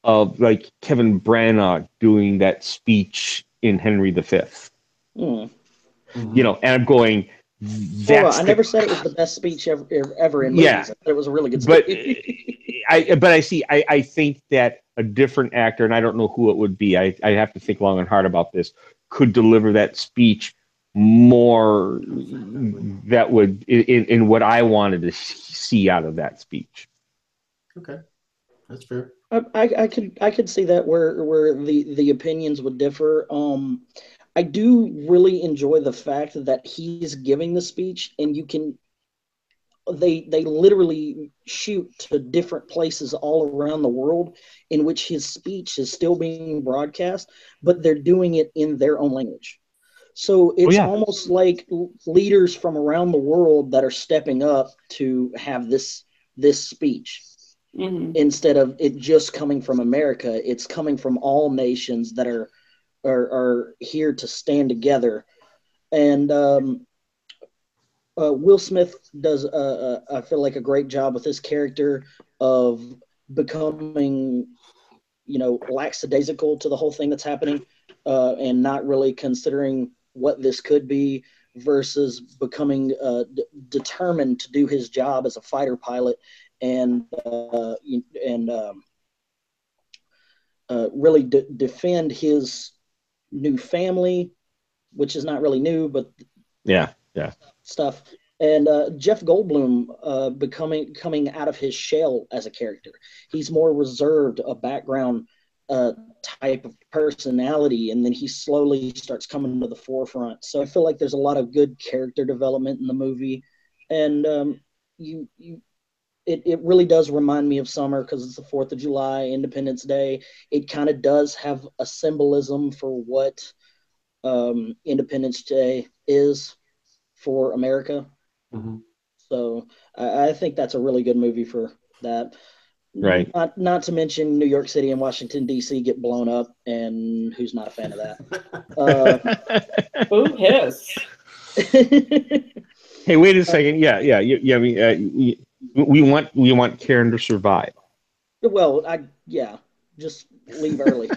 Speaker 3: like Kevin Branagh doing that speech in Henry V, and I'm going.
Speaker 4: I never said it was the best speech ever in movies. I said it was a really good speech.
Speaker 3: I think that a different actor, and I don't know who it would be. I have to think long and hard about this. Could deliver that speech more that would in what I wanted to see out of that speech.
Speaker 1: Okay, that's fair.
Speaker 4: I could see that where the opinions would differ. I do really enjoy the fact that he's giving the speech, and they literally shoot to different places all around the world in which his speech is still being broadcast, but they're doing it in their own language. So it's almost like leaders from around the world that are stepping up to have this speech. Instead of it just coming from America, it's coming from all nations that are here to stand together. And Will Smith does, I feel like, a great job with his character of becoming, lackadaisical to the whole thing that's happening, and not really considering what this could be, versus becoming determined to do his job as a fighter pilot and really defend his new family, which is not really new, but stuff. And Jeff Goldblum coming out of his shell as a character. He's more reserved, a background type of personality, and then he slowly starts coming to the forefront. So I feel like there's a lot of good character development in the movie, and it really does remind me of summer because it's the 4th of July, Independence Day. It kind of does have a symbolism for what Independence Day is for America.
Speaker 1: Mm-hmm.
Speaker 4: So I think that's a really good movie for that.
Speaker 3: Right.
Speaker 4: Not to mention New York City and Washington, D.C. get blown up, and who's not a fan of that?
Speaker 2: Ooh, hiss.
Speaker 3: Hey, wait a second. Yeah. I mean, we want Karen to survive.
Speaker 4: Well, just leave early.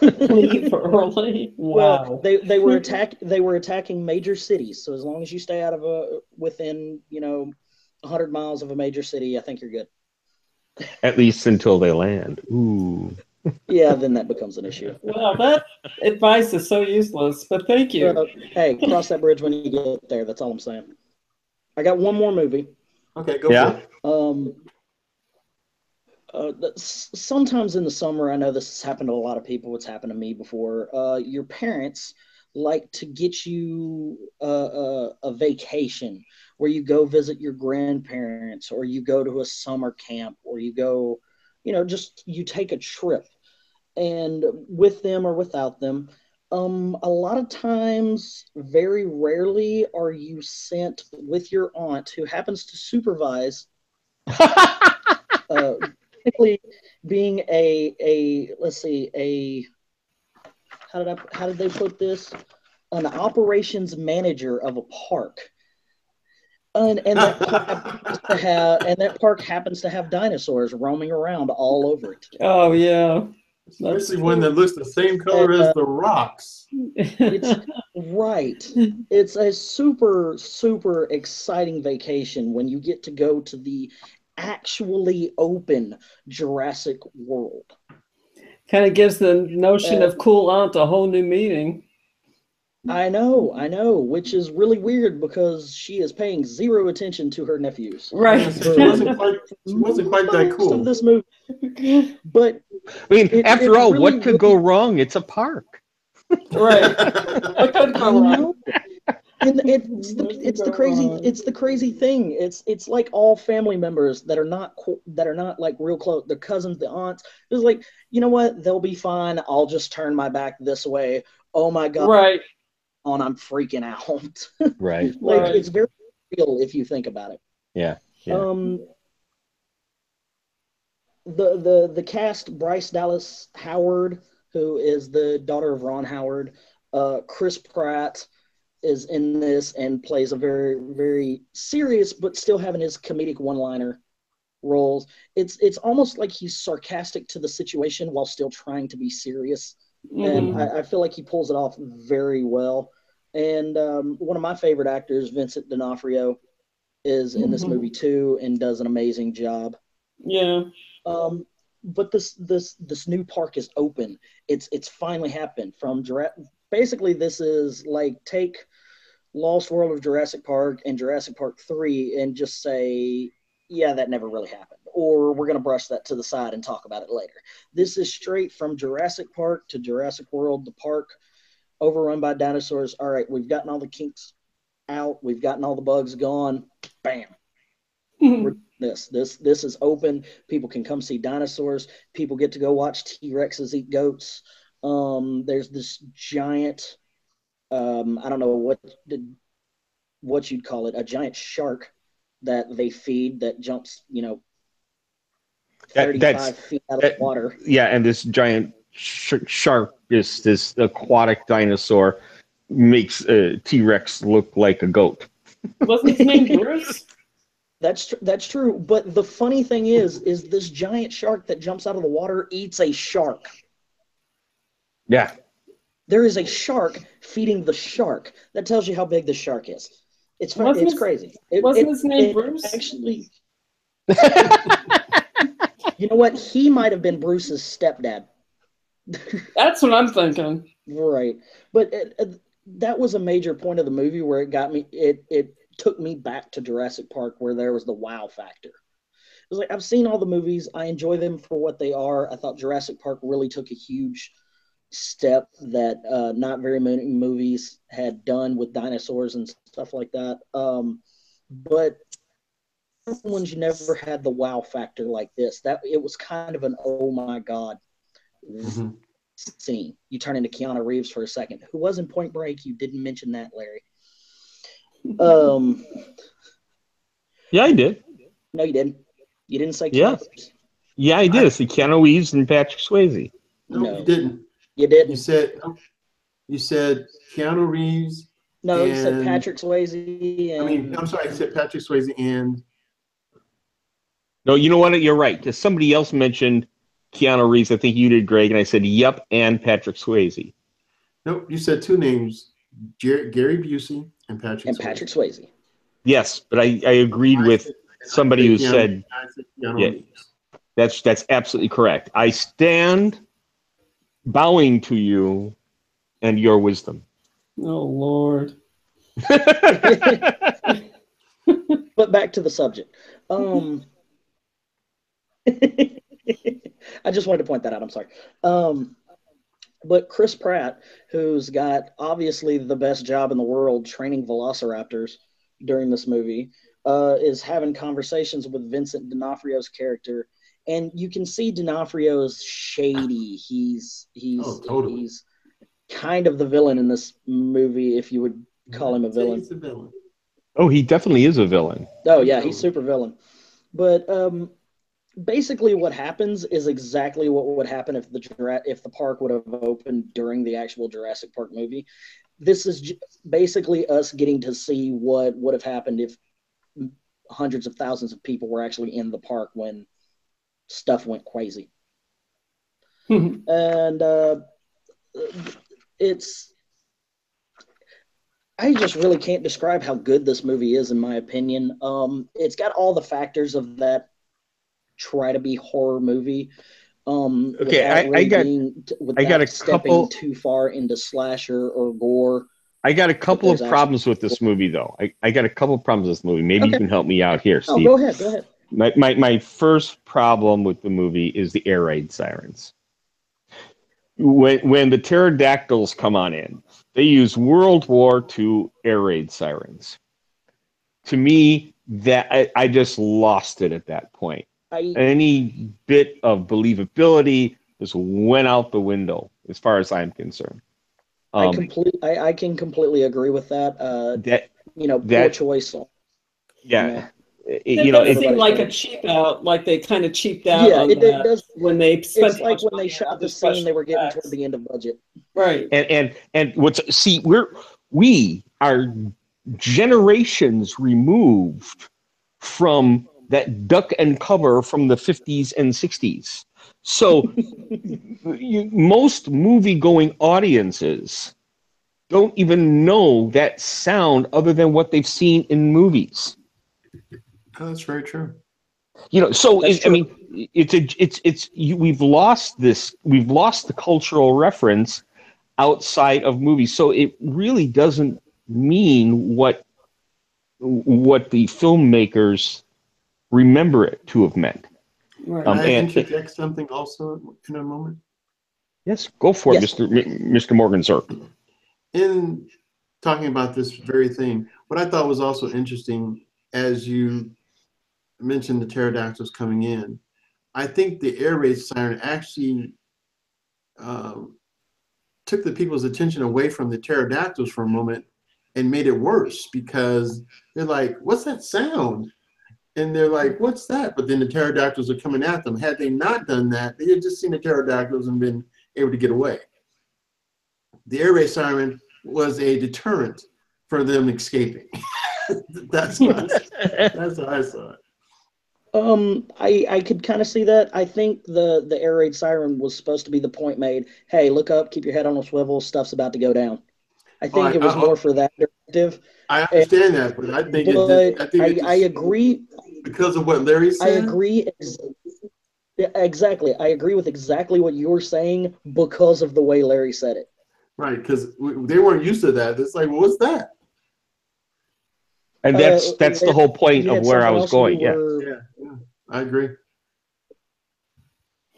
Speaker 2: Leave early. Wow.
Speaker 4: Well, they were attacking major cities. So as long as you stay out of within 100 miles of a major city, I think you're good.
Speaker 3: At least until they land. Ooh.
Speaker 4: Yeah, then that becomes an issue.
Speaker 2: Well, that advice is so useless, but thank you.
Speaker 4: Hey, cross that bridge when you get there. That's all I'm saying. I got one more movie.
Speaker 1: Okay, go for
Speaker 4: it. Sometimes in the summer, I know this has happened to a lot of people. It's happened to me before. Your parents like to get you a vacation where you go visit your grandparents, or you go to a summer camp, or you go, just you take a trip, and with them or without them. A lot of times, very rarely, are you sent with your aunt who happens to supervise. Technically, being how did they put this? An operations manager of a park. And that park happens to have dinosaurs roaming around all over it.
Speaker 2: Oh yeah.
Speaker 1: Especially one that looks the same color as the rocks.
Speaker 4: It's right. It's a super, super exciting vacation when you get to go to the actually open Jurassic World.
Speaker 2: Kind of gives the notion of cool aunt a whole new meaning.
Speaker 4: I know, which is really weird because she is paying zero attention to her nephews.
Speaker 2: Right.
Speaker 1: She wasn't quite that cool.
Speaker 4: Of this movie. But
Speaker 3: I mean, after all, really, what could go wrong? It's a park.
Speaker 2: Right. What could go wrong?
Speaker 4: And it's the crazy thing. It's like all family members that are not like real close. The cousins, the aunts. It's like, you know what? They'll be fine. I'll just turn my back this way. Oh my God.
Speaker 2: Right.
Speaker 4: I'm freaking out.
Speaker 3: Right.
Speaker 4: Like it's very real if you think about it.
Speaker 3: Yeah.
Speaker 4: The cast: Bryce Dallas Howard, who is the daughter of Ron Howard. Chris Pratt is in this and plays a very, very serious but still having his comedic one-liner roles. It's almost like he's sarcastic to the situation while still trying to be serious. And I feel like he pulls it off very well. And one of my favorite actors, Vincent D'Onofrio, is in this movie too and does an amazing job.
Speaker 2: Yeah.
Speaker 4: But this new park is open. It's finally happened. Basically, this is like take Lost World of Jurassic Park and Jurassic Park 3 and just say, yeah, that never really happened. Or we're going to brush that to the side and talk about it later. This is straight from Jurassic Park to Jurassic World, the park overrun by dinosaurs. All right, we've gotten all the kinks out. We've gotten all the bugs gone. Bam. This is open. People can come see dinosaurs. People get to go watch T-Rexes eat goats. There's this giant, I don't know what you'd call it, a giant shark that they feed that jumps, 35 feet out of the water.
Speaker 3: Yeah, and this giant shark, this aquatic dinosaur, makes T-Rex look like a goat.
Speaker 2: Wasn't his name Bruce?
Speaker 4: That's true. But the funny thing is this giant shark that jumps out of the water eats a shark.
Speaker 3: Yeah.
Speaker 4: There is a shark feeding the shark. That tells you how big the shark is. It's crazy.
Speaker 2: Wasn't his name Bruce?
Speaker 4: Actually, you know what? He might have been Bruce's stepdad.
Speaker 2: That's what I'm thinking.
Speaker 4: Right. But that was a major point of the movie where it got me. It took me back to Jurassic Park, where there was the wow factor. It was like, I've seen all the movies. I enjoy them for what they are. I thought Jurassic Park really took a huge step that not very many movies had done with dinosaurs and stuff like that. but ones you never had the wow factor like this. That it was kind of an oh my god scene. You turn into Keanu Reeves for a second, who was in Point Break. You didn't mention that, Larry.
Speaker 3: Yeah, I did.
Speaker 4: No, you didn't. You didn't say
Speaker 3: Yeah.
Speaker 4: Keanu Reeves.
Speaker 3: Yeah, I did. I said Keanu Reeves and Patrick Swayze.
Speaker 1: No, you didn't.
Speaker 4: You didn't.
Speaker 1: You said Keanu Reeves.
Speaker 4: No, you said Patrick Swayze. And...
Speaker 1: I'm sorry. You said Patrick Swayze and.
Speaker 3: No, you know what? You're right. Because somebody else mentioned Keanu Reeves. I think you did, Greg, and I said, "Yep," and Patrick Swayze.
Speaker 1: Nope, you said two names: Gary Busey and Patrick.
Speaker 4: Patrick Swayze.
Speaker 3: Yes, but I agreed with somebody who said, "Yeah, that's absolutely correct." I stand bowing to you and your wisdom.
Speaker 2: Oh Lord.
Speaker 4: But back to the subject. I just wanted to point that out. I'm sorry. But Chris Pratt, who's got obviously the best job in the world training velociraptors during this movie, is having conversations with Vincent D'Onofrio's character, and you can see D'Onofrio's shady. He's kind of the villain in this movie, if you would call him a villain.
Speaker 1: He's a villain.
Speaker 3: Oh, he definitely is a villain.
Speaker 4: Oh yeah, he's super villain. But basically, what happens is exactly what would happen if the park would have opened during the actual Jurassic Park movie. This is basically us getting to see what would have happened if hundreds of thousands of people were actually in the park when stuff went crazy. And I just really can't describe how good this movie is, in my opinion. It's got all the factors of that try to be horror movie.
Speaker 3: Okay, I got a couple
Speaker 4: too far into slasher or gore.
Speaker 3: I got a couple of problems with this movie, though. I got a couple of problems with this movie. Maybe you can help me out here, Steve.
Speaker 4: Oh, go ahead.
Speaker 3: My first problem with the movie is the air raid sirens. When the pterodactyls come on in, they use World War II air raid sirens. To me, that I just lost it at that point. Any bit of believability just went out the window, as far as I'm concerned.
Speaker 4: I can completely agree with that. Poor choice.
Speaker 3: Yeah.
Speaker 2: It does seem like a cheap out, like they kind of cheaped out.
Speaker 4: Yeah, it does.
Speaker 2: When they spent.
Speaker 4: It's like when they shot the scene, they were getting toward the end of budget.
Speaker 2: Right.
Speaker 3: And we are generations removed from that duck and cover from the 50s and 60s. So most movie-going audiences don't even know that sound other than what they've seen in movies.
Speaker 1: Oh, that's very true.
Speaker 3: We've lost this. We've lost the cultural reference outside of movies. So it really doesn't mean what the filmmakers remember it to have meant.
Speaker 1: Right. Can I interject something also in a moment?
Speaker 3: Yes, go for it, Mr. Morgan, sir.
Speaker 1: In talking about this very thing, what I thought was also interesting, as you mentioned the pterodactyls coming in, I think the air raid siren actually took the people's attention away from the pterodactyls for a moment and made it worse, because they're like, what's that sound? And they're like, what's that? But then the pterodactyls are coming at them. Had they not done that, they had just seen the pterodactyls and been able to get away. The air raid siren was a deterrent for them escaping. That's how I saw it.
Speaker 4: I could kind of see that. I think the air raid siren was supposed to be the point made. Hey, look up, keep your head on a swivel. Stuff's about to go down. I think it was more for that directive.
Speaker 1: I understand that, but I think
Speaker 4: I agree
Speaker 1: because of what Larry said.
Speaker 4: I agree exactly. I agree with exactly what you're saying because of the way Larry said it.
Speaker 1: Right, because they weren't used to that. It's like, well, what's that?
Speaker 3: And that's the whole point of where I was going. Yeah,
Speaker 1: I agree.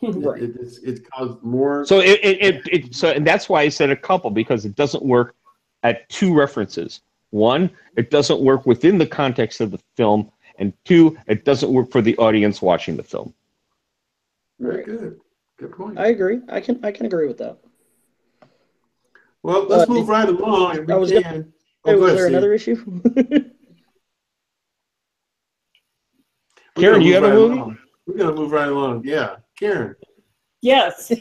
Speaker 4: Right.
Speaker 1: It caused more.
Speaker 3: So and that's why I said a couple, because it doesn't work at two references. One, it doesn't work within the context of the film, and two, it doesn't work for the audience watching the film.
Speaker 1: Very good. Good point.
Speaker 4: I agree. I can agree with that.
Speaker 1: Well, let's move right along. And was
Speaker 4: there another issue?
Speaker 3: Karen, do you have a movie?
Speaker 1: We're going to move right along. Yeah. Karen.
Speaker 2: Yes.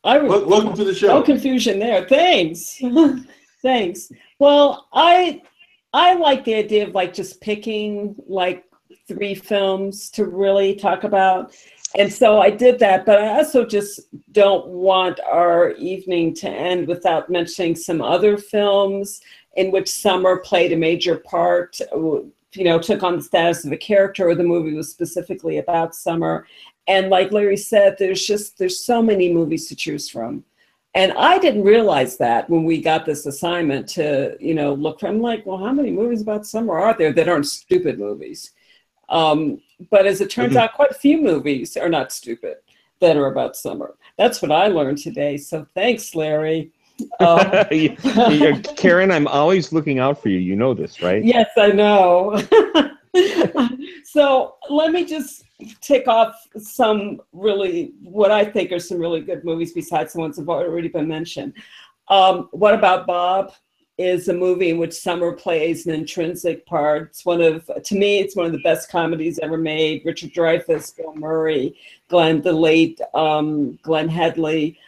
Speaker 1: Welcome to the show.
Speaker 2: No confusion there. Thanks. Thanks. Well, I like the idea of like just picking like 3 films to really talk about. And so I did that, but I also just don't want our evening to end without mentioning some other films in which summer played a major part, you know, took on the status of a character, or the movie was specifically about summer. And like Larry said, there's so many movies to choose from. And I didn't realize that when we got this assignment to, you know, look for. I'm like, well, how many movies about summer are there that aren't stupid movies? But as it turns out, quite a few movies are not stupid that are about summer. That's what I learned today. So thanks, Larry.
Speaker 3: Karen, I'm always looking out for you. You know this, right?
Speaker 2: Yes, I know. So let me just tick off some really, what I think are some really good movies besides the ones that have already been mentioned. What About Bob is a movie in which summer plays an intrinsic part. To me, it's one of the best comedies ever made. Richard Dreyfuss, Bill Murray, the late Glenn Headley.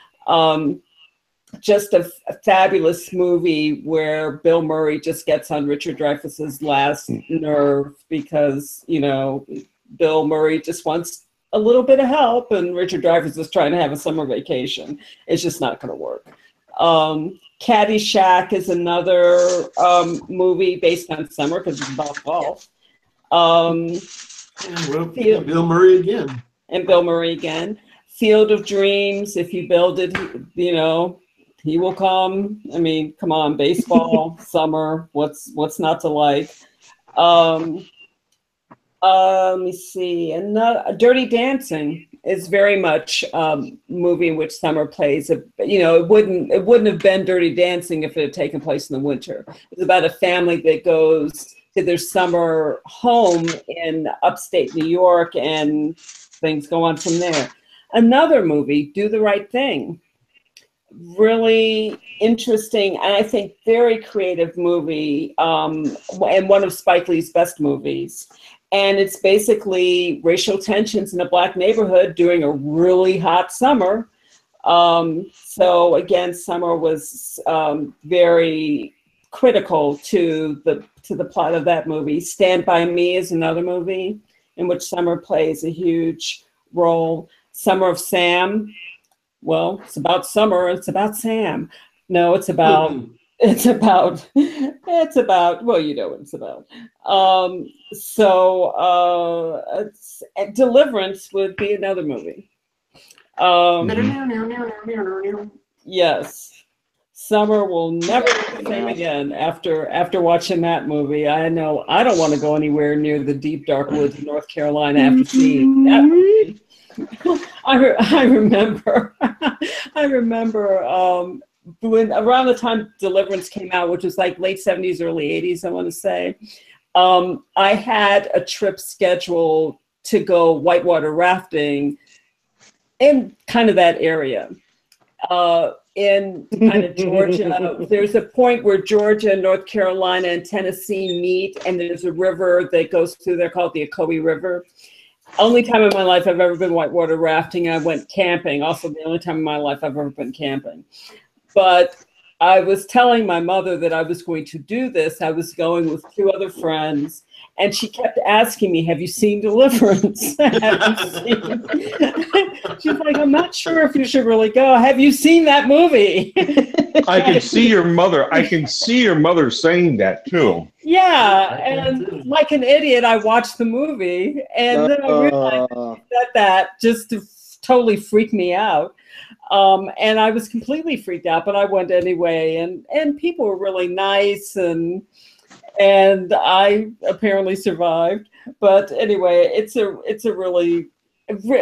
Speaker 2: Just a fabulous movie where Bill Murray just gets on Richard Dreyfuss's last nerve because, you know, Bill Murray just wants a little bit of help and Richard Dreyfuss is trying to have a summer vacation. It's just not going to work. Caddyshack is another movie based on summer because it's about golf.
Speaker 1: Bill Murray again.
Speaker 2: And Bill Murray again. Field of Dreams, if you build it, you know, he will come. I mean, come on, baseball, summer, what's not to like? Let me see. Dirty Dancing is very much a movie in which summer plays. You know, it wouldn't have been Dirty Dancing if it had taken place in the winter. It's about a family that goes to their summer home in upstate New York, and things go on from there. Another movie, Do the Right Thing. Really interesting, and I think very creative movie, and one of Spike Lee's best movies. And it's basically racial tensions in a Black neighborhood during a really hot summer. So again, summer was very critical to the plot of that movie. Stand By Me is another movie in which summer plays a huge role. Summer of Sam. Well, it's about summer. It's about Sam. No, it's about, well, you know what it's about. Deliverance would be another movie. Yes. Summer will never be the same again after watching that movie. I know I don't want to go anywhere near the deep, dark woods of North Carolina after seeing that movie. I remember when around the time Deliverance came out, which was like late 70s, early 80s, I want to say, I had a trip scheduled to go whitewater rafting in kind of that area. In kind of Georgia, there's a point where Georgia, North Carolina, and Tennessee meet, and there's a river that goes through there called the Ocoee River. Only time in my life I've ever been whitewater rafting. I went camping. Also, the only time in my life I've ever been camping. But I was telling my mother that I was going to do this. I was going with 2 other friends, and she kept asking me, "Have you seen Deliverance?" Have you seen? She's like, "I'm not sure if you should really go. Have you seen that movie?"
Speaker 3: I can see your mother. I can see your mother saying that too.
Speaker 2: Yeah, and like an idiot, I watched the movie, and then I realized that just totally freaked me out. And I was completely freaked out, but I went anyway, and people were really nice, and I apparently survived. But anyway, it's a really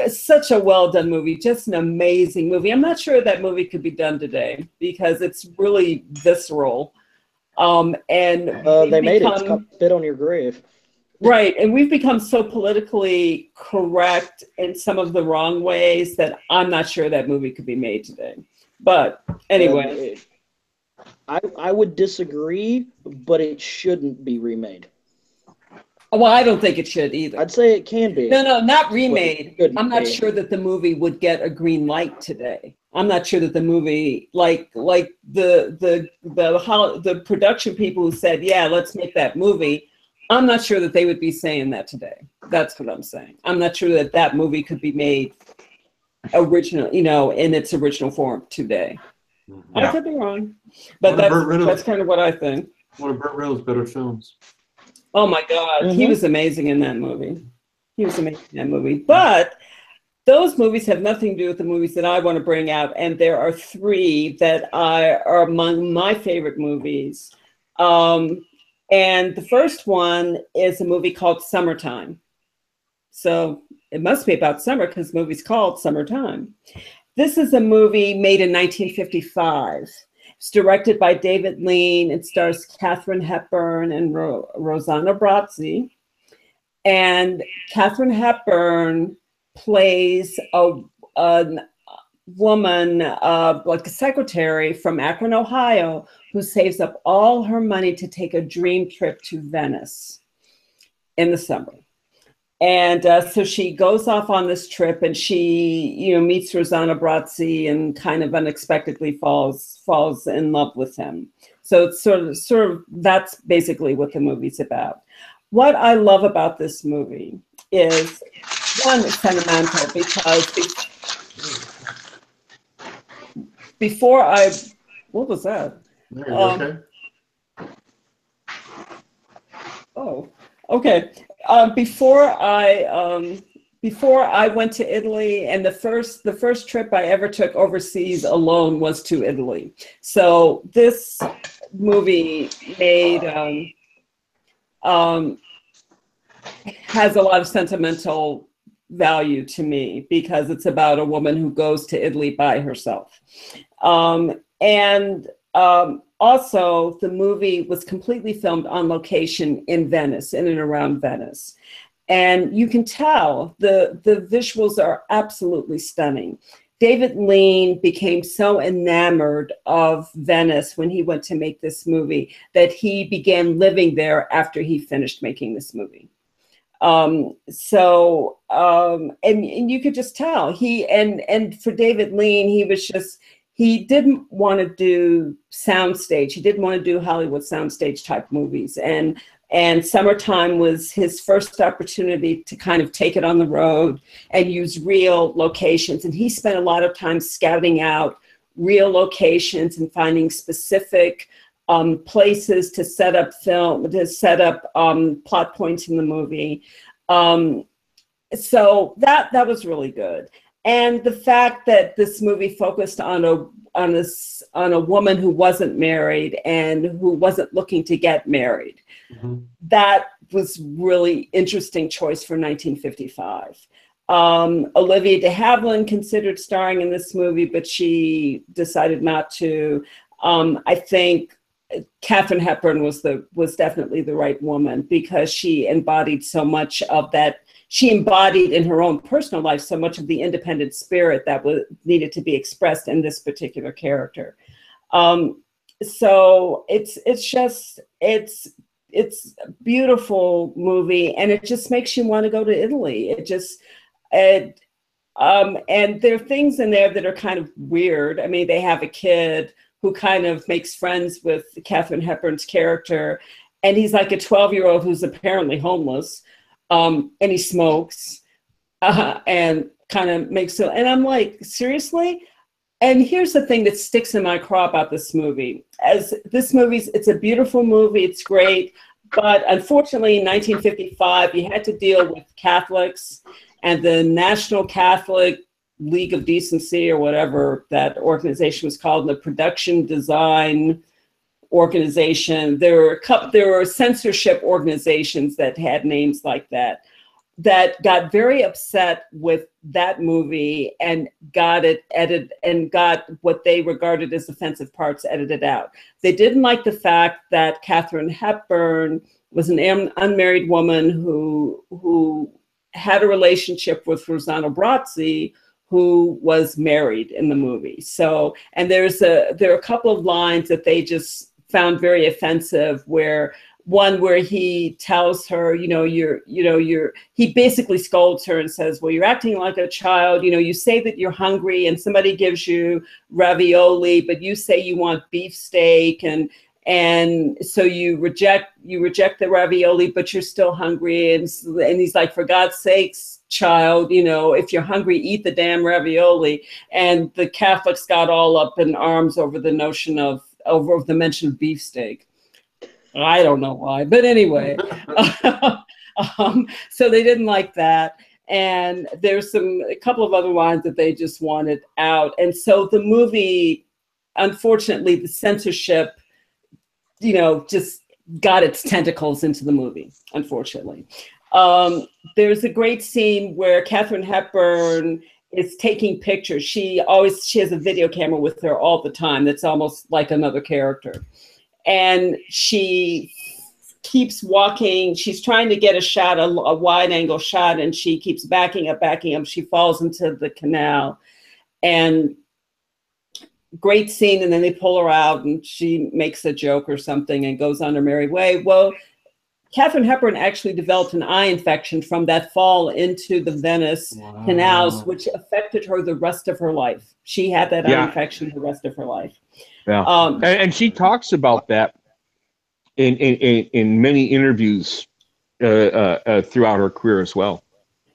Speaker 2: such a well done movie, just an amazing movie. I'm not sure that movie could be done today because it's really visceral. And
Speaker 4: they made it. It's called Spit on Your Grave.
Speaker 2: Right, and we've become so politically correct in some of the wrong ways that I'm not sure that movie could be made today. But anyway.
Speaker 4: I would disagree, but it shouldn't be remade.
Speaker 2: Well, I don't think it should either.
Speaker 4: I'd say it can be.
Speaker 2: No, not remade. I'm not sure that the movie would get a green light today. I'm not sure that the movie, like the production people who said, yeah, let's make that movie, I'm not sure that they would be saying that today. That's what I'm saying. I'm not sure that that movie could be made original, in its original form today. Yeah. I could be wrong, but that's kind of what I think.
Speaker 1: One of Burt Reynolds' better films.
Speaker 2: Oh my God, He was amazing in that movie. But those movies have nothing to do with the movies that I want to bring out, and there are three that are among my favorite movies. And the first one is a movie called Summertime. So it must be about summer because the movie's called Summertime. This is a movie made in 1955. It's directed by David Lean. It stars Katharine Hepburn and Rosanna Brazzi. And Katharine Hepburn plays a woman, like a secretary from Akron, Ohio, who saves up all her money to take a dream trip to Venice in the summer. And so she goes off on this trip, and she, meets Rosanna Brazzi and kind of unexpectedly falls in love with him. So it's sort of that's basically what the movie's about. What I love about this movie is, one, it's sentimental because what was that?
Speaker 1: Okay.
Speaker 2: Oh, okay. Before I went to Italy, and the first trip I ever took overseas alone was to Italy. So this movie has a lot of sentimental value to me because it's about a woman who goes to Italy by herself. Also, the movie was completely filmed on location in Venice, in and around Venice. And you can tell the visuals are absolutely stunning. David Lean became so enamored of Venice when he went to make this movie that he began living there after he finished making this movie. And you could just tell and for David Lean, he didn't want to do soundstage. He didn't want to do Hollywood soundstage type movies. And Summertime was his first opportunity to kind of take it on the road and use real locations. And he spent a lot of time scouting out real locations and finding specific places to set up plot points in the movie. So that was really good. And the fact that this movie focused on a woman who wasn't married and who wasn't looking to get married, that was really interesting choice for 1955. Olivia de Havilland considered starring in this movie, but she decided not to. I think Katharine Hepburn was definitely the right woman because she embodied so much of that. She embodied in her own personal life so much of the independent spirit that needed to be expressed in this particular character. So it's a beautiful movie, and it just makes you want to go to Italy. And there are things in there that are kind of weird. I mean, they have a kid who kind of makes friends with Katharine Hepburn's character, and he's like a 12-year-old who's apparently homeless. And he smokes and kind of makes it. And I'm like, seriously? And here's the thing that sticks in my craw about this movie. It's a beautiful movie. It's great. But unfortunately, in 1955, you had to deal with Catholics and the National Catholic League of Decency, or whatever that organization was called, the Production Design Organization. There were censorship organizations that had names like that. that got very upset with that movie and got it edited and got what they regarded as offensive parts edited out. They didn't like the fact that Katharine Hepburn was an unmarried woman who had a relationship with Rossano Brazzi, who was married in the movie. So, and there are a couple of lines that they just found very offensive, where he tells her, he basically scolds her and says, well, you're acting like a child. You say that you're hungry and somebody gives you ravioli, but you say you want beefsteak, and so you reject the ravioli, but you're still hungry. And he's like, for God's sakes, child, if you're hungry, eat the damn ravioli. And the Catholics got all up in arms over the mention of beefsteak. I don't know why, but anyway, so they didn't like that. And there's a couple of other lines that they just wanted out. And so the movie, unfortunately, the censorship, just got its tentacles into the movie, unfortunately. There's a great scene where Katharine Hepburn is taking pictures. She has a video camera with her all the time. That's almost like another character. And she keeps walking. She's trying to get a wide angle shot, and she keeps backing up. She falls into the canal, and great scene. And then they pull her out and she makes a joke or something and goes on her merry way. Well, Katharine Hepburn actually developed an eye infection from that fall into the Venice canals, which affected her the rest of her life. She had that eye infection the rest of her life.
Speaker 3: Yeah, and she talks about that in many interviews throughout her career as well.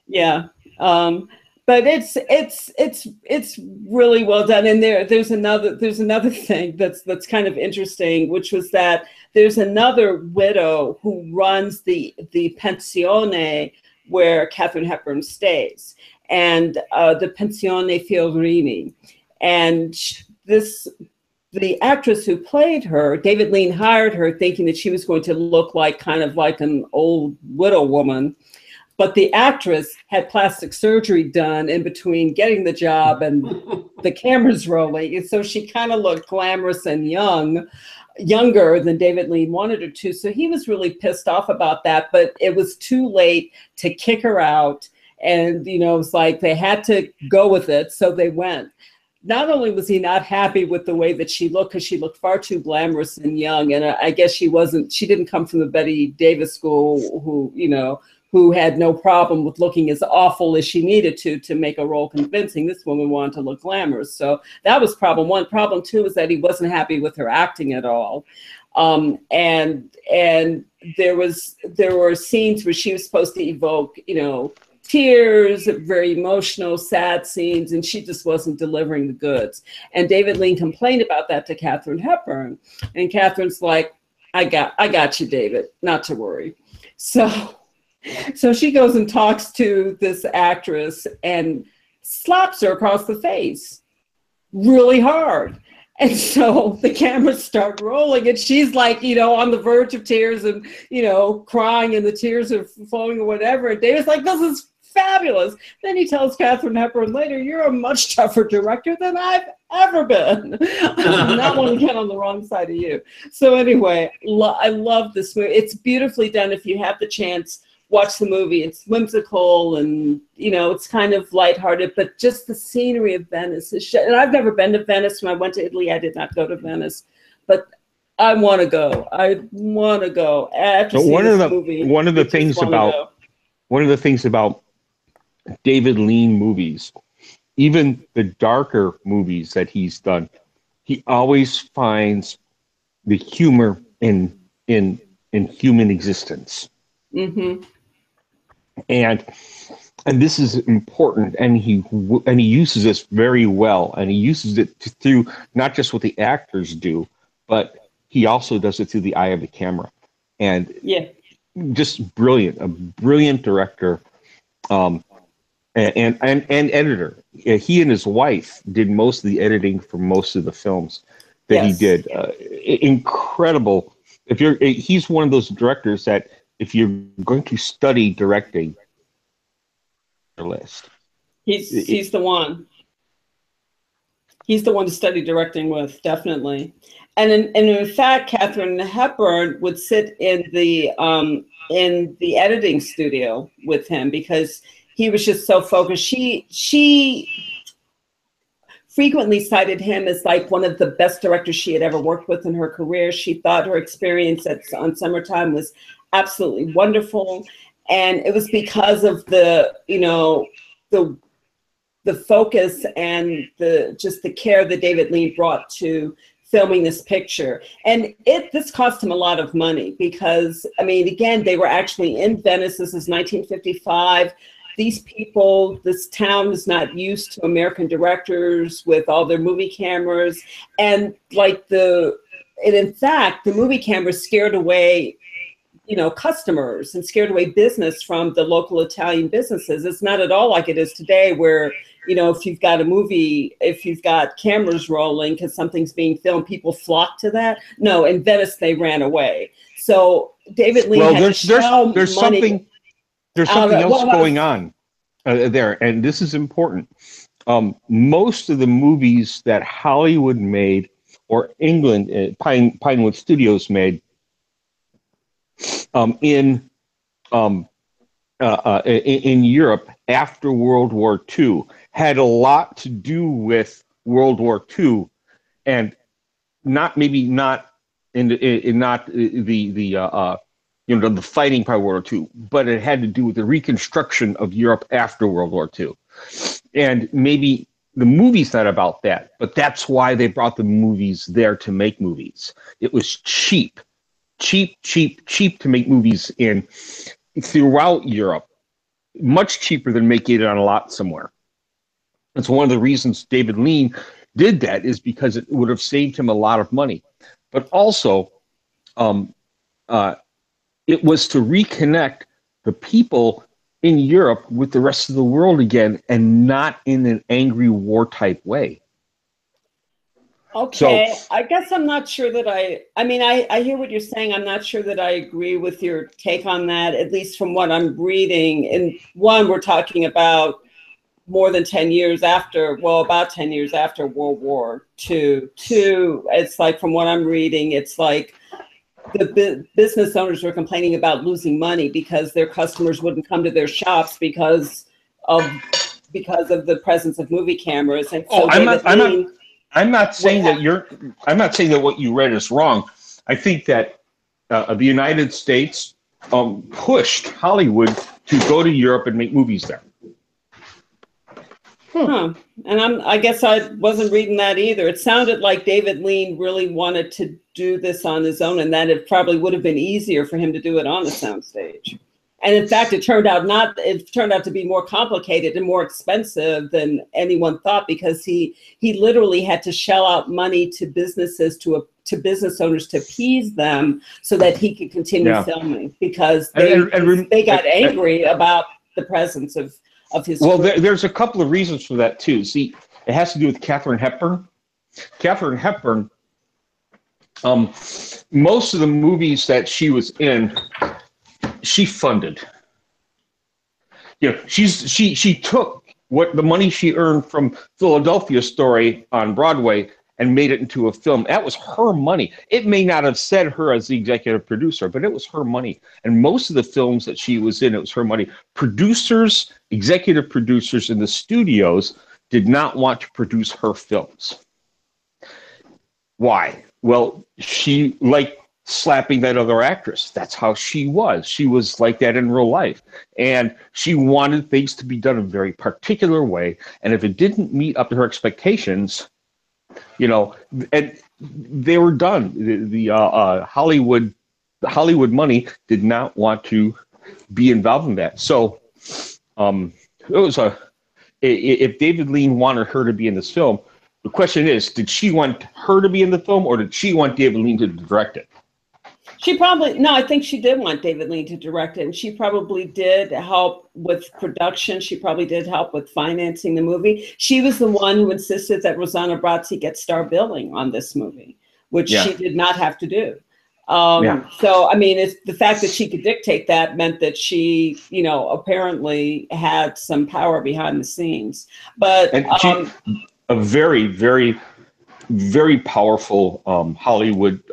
Speaker 2: Yeah, but it's really well done. And there's another thing that's kind of interesting, which was that there's another widow who runs the pensione where Katharine Hepburn stays, and the Pensione Fiorini, and the actress who played her, David Lean, hired her thinking that she was going to look kind of like an old widow woman. But the actress had plastic surgery done in between getting the job and the cameras rolling. And so she kind of looked glamorous and younger than David Lean wanted her to. So he was really pissed off about that, but it was too late to kick her out. And, it was like they had to go with it. So they went. Not only was he not happy with the way that she looked, because she looked far too glamorous and young. And I guess she didn't come from the Betty Davis school who had no problem with looking as awful as she needed to make a role convincing. This woman wanted to look glamorous. So that was problem one. Problem two was that he wasn't happy with her acting at all. And there were scenes where she was supposed to evoke, tears, very emotional, sad scenes, and she just wasn't delivering the goods. And David Lean complained about that to Katharine Hepburn. And Katharine's like, I got you, David, not to worry. So she goes and talks to this actress and slaps her across the face really hard. And so the cameras start rolling and she's like, on the verge of tears and, crying and the tears are flowing or whatever. And David's like, this is fabulous. Then he tells Katharine Hepburn later, you're a much tougher director than I've ever been. I not want to get on the wrong side of you. So anyway, I love this movie. It's beautifully done. If you have the chance, watch the movie. It's whimsical and, it's kind of lighthearted, but just the scenery of Venice is and I've never been to Venice. When I went to Italy, I did not go to Venice, but I want to go. After seeing this movie,
Speaker 3: one of the things about David Lean movies, even the darker movies that he's done, he always finds the humor in human existence.
Speaker 2: Mm-hmm.
Speaker 3: And this is important, and he uses this very well, and he uses it through not just what the actors do, but he also does it through the eye of the camera. And just brilliant, a brilliant director, and editor. He and his wife did most of the editing for most of the films that he did. Incredible. He's one of those directors that if you're going to study directing, list.
Speaker 2: He's the one. He's the one to study directing with, definitely. And in fact, Katharine Hepburn would sit in the editing studio with him because he was just so focused. She frequently cited him as like one of the best directors she had ever worked with in her career. She thought her experience on Summertime was absolutely wonderful. And it was because of the focus and the care that David Lean brought to filming this picture. And this cost him a lot of money because, I mean, again, they were actually in Venice. This is 1955. These people, this town is not used to American directors with all their movie cameras. And in fact, the movie cameras scared away customers and scared away business from the local Italian businesses. It's not at all like it is today where, if you've got cameras rolling because something's being filmed, people flock to that. No, in Venice, they ran away. So David Lean had
Speaker 3: there's something else going on there, and this is important. Most of the movies that Hollywood made or England, Pinewood Studios made, in Europe after World War II had a lot to do with World War II, and not the fighting part of World War II, but it had to do with the reconstruction of Europe after World War II, and maybe the movie's not about that, but that's why they brought the movies there to make movies. It was cheap to make movies throughout Europe, much cheaper than making it on a lot somewhere. That's one of the reasons David Lean did that, is because it would have saved him a lot of money. But also, it was to reconnect the people in Europe with the rest of the world again, and not in an angry war type way.
Speaker 2: Okay, so, I guess I'm not sure that I hear what you're saying. I'm not sure that I agree with your take on that, at least from what I'm reading. And one, we're talking about more than 10 years after, about 10 years after World War II. Two, it's like, from what I'm reading, it's like the business owners were complaining about losing money because their customers wouldn't come to their shops because of the presence of movie cameras. And so
Speaker 3: I'm not saying that what you read is wrong. I think that the United States pushed Hollywood to go to Europe and make movies there.
Speaker 2: Huh. And I guess I wasn't reading that either. It sounded like David Lean really wanted to do this on his own, and that it probably would have been easier for him to do it on the soundstage. And in fact, it turned out to be more complicated and more expensive than anyone thought, because he literally had to shell out money to businesses, to business owners, to appease them so that he could continue filming, because they got angry about the presence of his.
Speaker 3: Well, there's a couple of reasons for that too. See, it has to do with Katharine Hepburn. Katharine Hepburn, most of the movies that she was in, she funded. She took what the money she earned from Philadelphia Story on Broadway and made it into a film. That was her money. It may not have said her as the executive producer, but it was her money. And most of the films that she was in, it was her money. Producers, executive producers in the studios did not want to produce her films. Why? Well, she liked slapping that other actress. That's how she was. She was like that in real life. And she wanted things to be done in a very particular way. And if it didn't meet up to her expectations, and they were done. The Hollywood money did not want to be involved in that. So it was if David Lean wanted her to be in this film, the question is, did she want her to be in the film, or did she want David Lean to direct it?
Speaker 2: I think she did want David Lean to direct it, and she probably did help with production. She probably did help with financing the movie. She was the one who insisted that Rossano Brazzi get star billing on this movie, which she did not have to do. So, I mean, it's the fact that she could dictate that meant that she, you know, apparently had some power behind the scenes. But
Speaker 3: and she, a very, very, very powerful Hollywood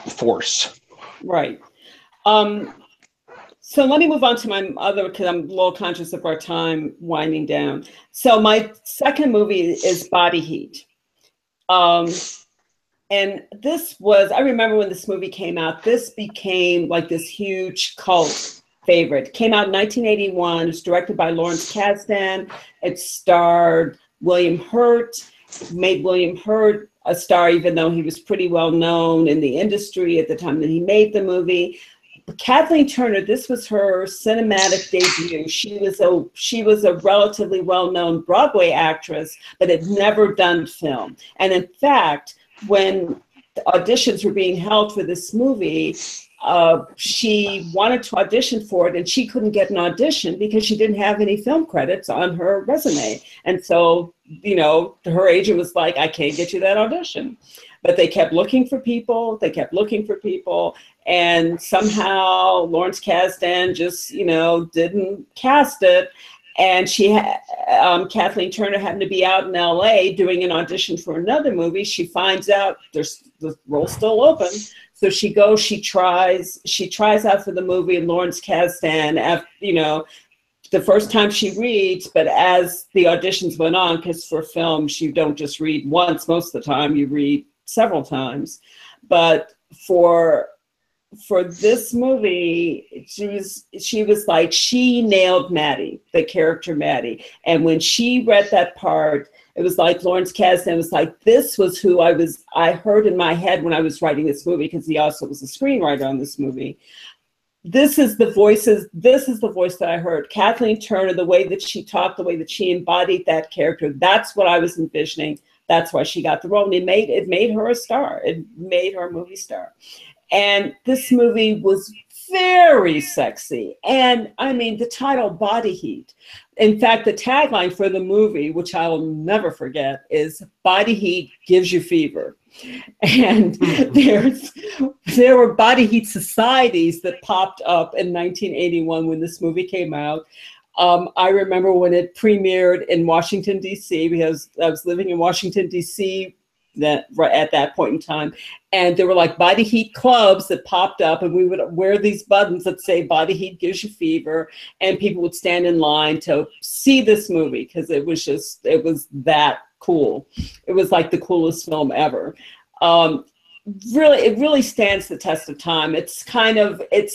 Speaker 3: force.
Speaker 2: Right. So let me move on to my other, because I'm a little conscious of our time winding down. So my second movie is Body Heat. And this was, I remember when this movie came out, this became like this huge cult favorite. It came out in 1981. It was directed by Lawrence Kasdan. It starred William Hurt, made William Hurt a star, even though he was pretty well known in the industry at the time that he made the movie. Kathleen Turner, this was her cinematic debut. She was a relatively well-known Broadway actress, but had never done film. And in fact, when the auditions were being held for this movie, she wanted to audition for it, and she couldn't get an audition because she didn't have any film credits on her resume. And so, you know, her agent was like, I can't get you that audition. But they kept looking for people. They kept looking for people. And somehow Lawrence Kasdan just, you know, didn't cast it. And Kathleen Turner happened to be out in LA doing an audition for another movie. She finds out there's the role's still open. So she goes, she tries out for the movie, and Lawrence Kasdan, you know, the first time she reads, but as the auditions went on, because for films, you don't just read once most of the time, you read several times. But for this movie, she was like, she nailed Maddie, the character Maddie. And when she read that part, it was like Lawrence Kasdan was like, this was who I heard in my head when I was writing this movie, because he also was a screenwriter on this movie. This is the voice that I heard. Kathleen Turner, the way that she talked, the way that she embodied that character, that's what I was envisioning. That's why she got the role. And it made her a star. It made her a movie star. And this movie was very sexy. And I mean, the title, Body Heat. In fact, the tagline for the movie, which I will never forget, is Body Heat gives you fever. And there were body heat societies that popped up in 1981 when this movie came out. I remember when it premiered in Washington, D.C., because I was living in Washington, D.C. at that point in time. And there were like body heat clubs that popped up, and we would wear these buttons that say Body Heat gives you fever. And people would stand in line to see this movie because it was that cool. It was like the coolest film ever. It really stands the test of time. It's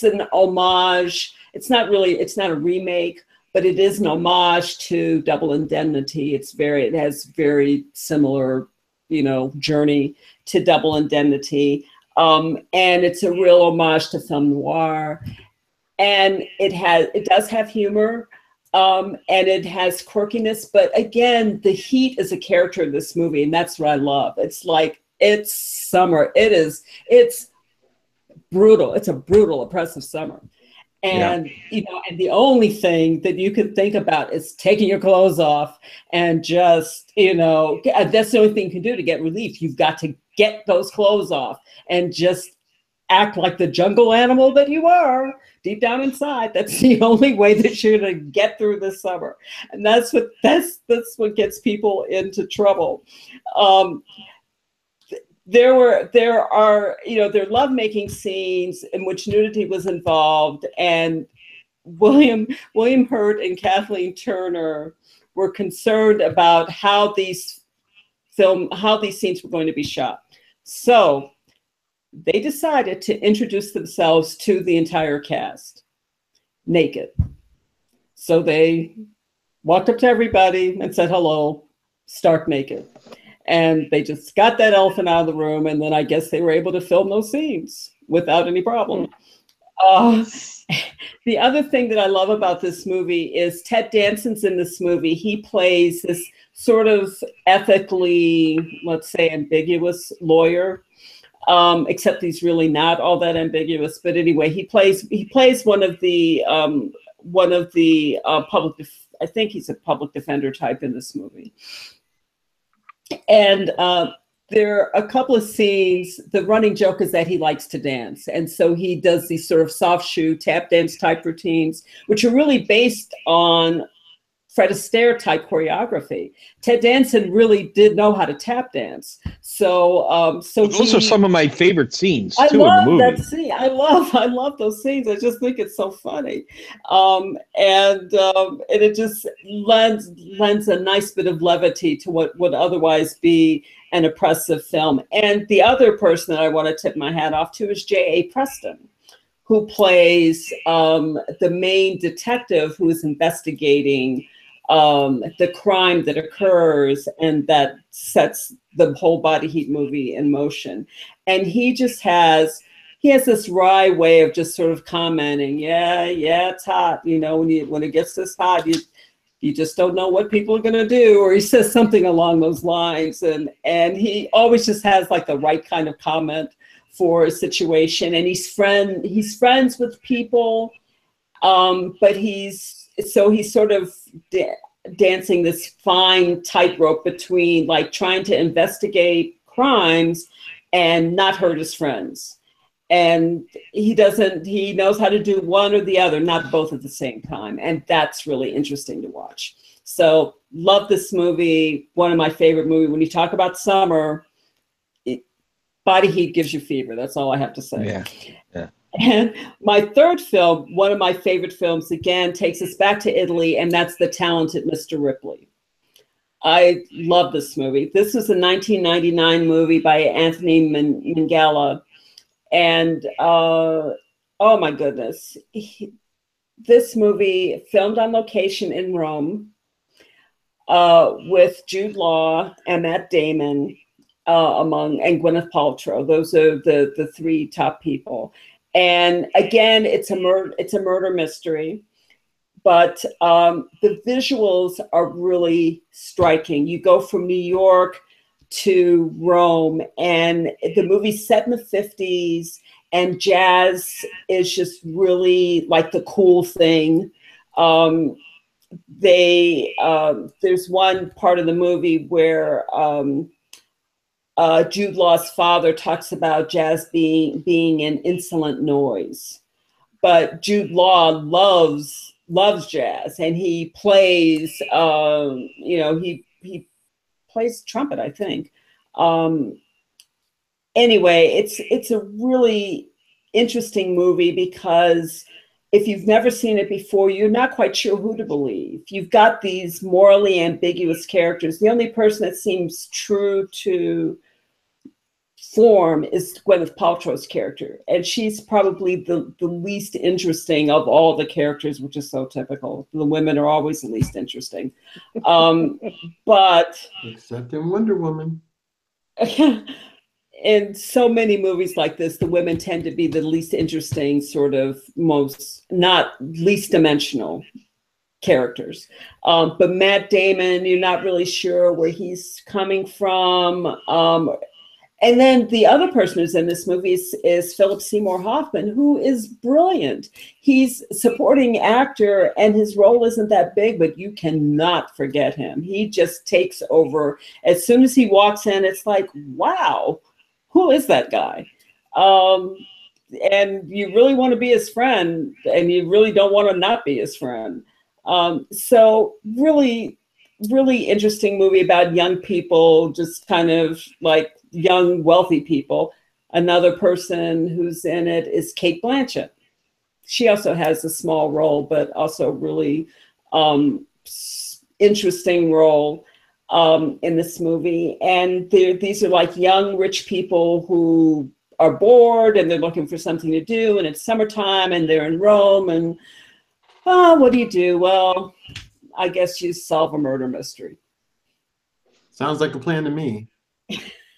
Speaker 2: an homage. It's not a remake, but it is an homage to Double Indemnity. It has very similar, you know, journey to Double Indemnity. And it's a real homage to film noir. And it does have humor. And it has quirkiness, but again, the heat is a character in this movie, and that's what I love. It's like, it's summer. It's brutal. It's a brutal, oppressive summer. And, you know, and the only thing that you can think about is taking your clothes off and just, you know, that's the only thing you can do to get relief. You've got to get those clothes off and just act like the jungle animal that you are deep down inside. That's the only way that you're going to get through this summer. And that's what gets people into trouble. There are lovemaking scenes in which nudity was involved, and William Hurt and Kathleen Turner were concerned about how these scenes were going to be shot. So they decided to introduce themselves to the entire cast naked. So they walked up to everybody and said hello, stark naked. And they just got that elephant out of the room, and then I guess they were able to film those scenes without any problem. The other thing that I love about this movie is Ted Danson's in this movie. He plays this sort of ethically, let's say, ambiguous lawyer. Except he's really not all that ambiguous. But anyway, he plays one of the public. I think he's a public defender type in this movie. And there are a couple of scenes. The running joke is that he likes to dance. And so he does these sort of soft shoe tap dance type routines, which are really based on Fred Astaire type choreography. Ted Danson really did know how to tap dance. So,
Speaker 3: those are some of my favorite scenes
Speaker 2: I
Speaker 3: too in the
Speaker 2: love
Speaker 3: movie.
Speaker 2: that scene. I love those scenes. I just think it's so funny, and it just lends a nice bit of levity to what would otherwise be an oppressive film. And the other person that I want to tip my hat off to is J.A. Preston, who plays the main detective who is investigating the crime that occurs and that sets the whole Body Heat movie in motion. And he has this wry way of just sort of commenting, yeah, it's hot. You know, when it gets this hot, you just don't know what people are going to do. Or he says something along those lines. And he always just has like the right kind of comment for a situation. And he's friends with people, but he's sort of dancing this fine tightrope between like trying to investigate crimes and not hurt his friends. And he knows how to do one or the other, not both at the same time. And that's really interesting to watch. So love this movie. One of my favorite movies. When you talk about summer, Body Heat gives you fever. That's all I have to say.
Speaker 3: Yeah.
Speaker 2: And my third film, one of my favorite films, again, takes us back to Italy, and that's The Talented Mr. Ripley. I love this movie. This was a 1999 movie by Anthony Minghella. And oh my goodness. This movie filmed on location in Rome with Jude Law and Matt Damon and Gwyneth Paltrow. Those are the three top people. And again, it's a murder mystery, but the visuals are really striking. You go from New York to Rome, and the movie's set in the 50s, and jazz is just really like the cool thing. There's one part of the movie where Jude Law's father talks about jazz being an insolent noise, but Jude Law loves jazz, and he plays, he plays trumpet, I think. Anyway, it's a really interesting movie because if you've never seen it before, you're not quite sure who to believe. You've got these morally ambiguous characters. The only person that seems true to form is Gwyneth Paltrow's character, and she's probably the least interesting of all the characters, which is so typical. The women are always the least interesting, but
Speaker 1: except in Wonder Woman.
Speaker 2: In so many movies like this, the women tend to be the least interesting, sort of not least dimensional characters. But Matt Damon, you're not really sure where he's coming from. And then the other person who's in this movie is Philip Seymour Hoffman, who is brilliant. He's a supporting actor, and his role isn't that big, but you cannot forget him. He just takes over. As soon as he walks in, it's like, wow, who is that guy? And you really want to be his friend, and you really don't want to not be his friend. So really, really interesting movie about young people, just kind of like young, wealthy people. Another person who's in it is Cate Blanchett. She also has a small role, but also really interesting role in this movie. And these are like young, rich people who are bored and they're looking for something to do, and it's summertime and they're in Rome, and what do you do? Well, I guess you solve a murder mystery.
Speaker 1: Sounds like a plan to me.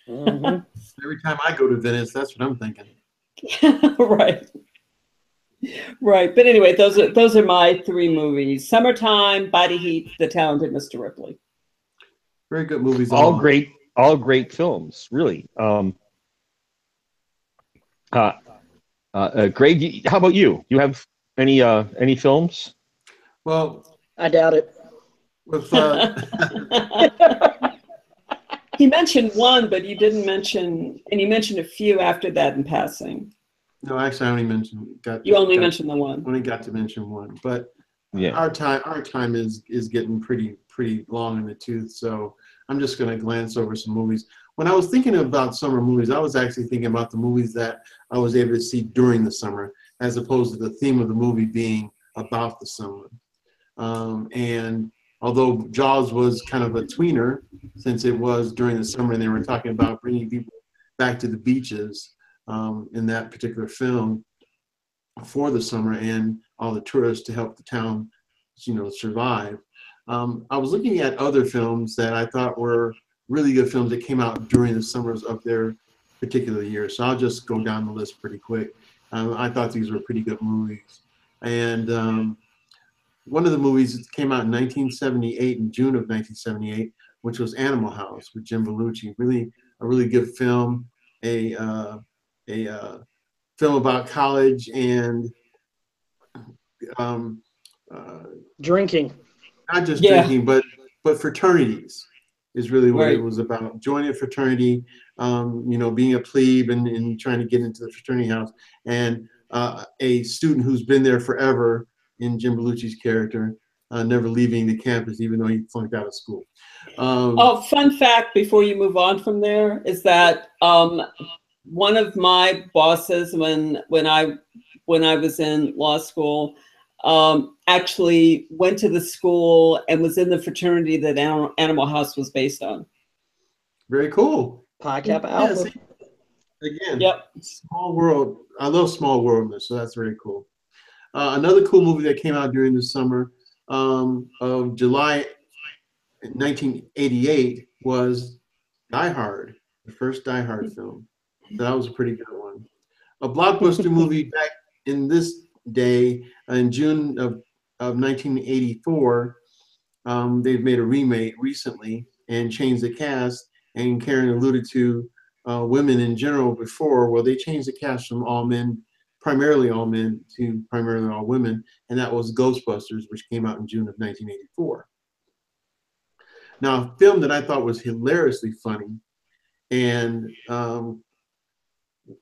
Speaker 4: Mhm.
Speaker 1: Every time I go to Venice, that's what I'm thinking.
Speaker 2: Right. But anyway, those are my three movies: Summertime, Body Heat, The Talented Mr. Ripley.
Speaker 1: Very good movies.
Speaker 3: All great films, really. Greg, how about you? You have any films?
Speaker 1: Well,
Speaker 4: I doubt it.
Speaker 1: with
Speaker 2: He mentioned one, but you didn't mention, and you mentioned a few after that in passing.
Speaker 1: No, actually, I only mentioned
Speaker 2: mentioned the one.
Speaker 1: Only got to mention one, but
Speaker 3: Yeah.
Speaker 1: our time is getting pretty long in the tooth. So I'm just going to glance over some movies. When I was thinking about summer movies, I was actually thinking about the movies that I was able to see during the summer, as opposed to the theme of the movie being about the summer. And although Jaws was kind of a tweener, since it was during the summer and they were talking about bringing people back to the beaches in that particular film for the summer and all the tourists to help the town, survive. I was looking at other films that I thought were really good films that came out during the summers of their particular year. So I'll just go down the list pretty quick. I thought these were pretty good movies. And one of the movies that came out in 1978, in June of 1978, which was Animal House with Jim Belushi. A really good film. A film about college and
Speaker 4: drinking.
Speaker 1: Not just drinking, but fraternities is really what it was about. Joining a fraternity, being a plebe and trying to get into the fraternity house, and a student who's been there forever in Jim Belushi's character, never leaving the campus even though he flunked out of school.
Speaker 2: Fun fact before you move on from there is that one of my bosses when I was in law school actually went to the school and was in the fraternity that Animal House was based on.
Speaker 1: Very cool.
Speaker 4: Pi Kappa Alpha.
Speaker 1: Again, small world. I love small worldness, so that's very cool. Another cool movie that came out during the summer of July 1988 was Die Hard, the first Die Hard film. So that was a pretty good one. A blockbuster movie back in this day, in June of 1984, they've made a remake recently and changed the cast. And Karen alluded to women in general before. Well, they changed the cast from all men, primarily all men, to primarily all women, and that was Ghostbusters, which came out in June of 1984. Now, a film that I thought was hilariously funny, and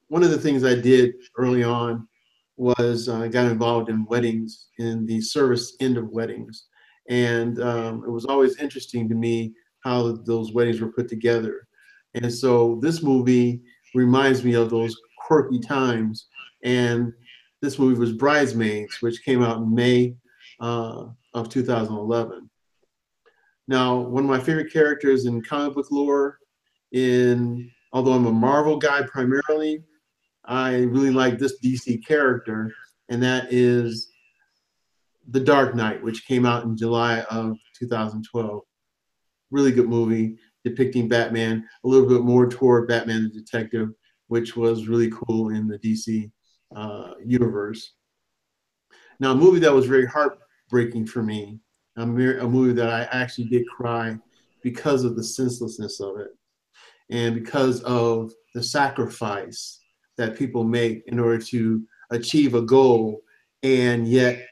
Speaker 1: one of the things I did early on was I got involved in weddings, in the service end of weddings, and it was always interesting to me how those weddings were put together. And so this movie reminds me of those quirky times. And this movie was Bridesmaids, which came out in May of 2011. Now, one of my favorite characters in comic book lore, although I'm a Marvel guy primarily, I really like this DC character, and that is The Dark Knight, which came out in July of 2012. Really good movie depicting Batman, a little bit more toward Batman the Detective, which was really cool in the DC universe. Now, a movie that was very heartbreaking for me, a movie that I actually did cry because of the senselessness of it and because of the sacrifice that people make in order to achieve a goal, and yet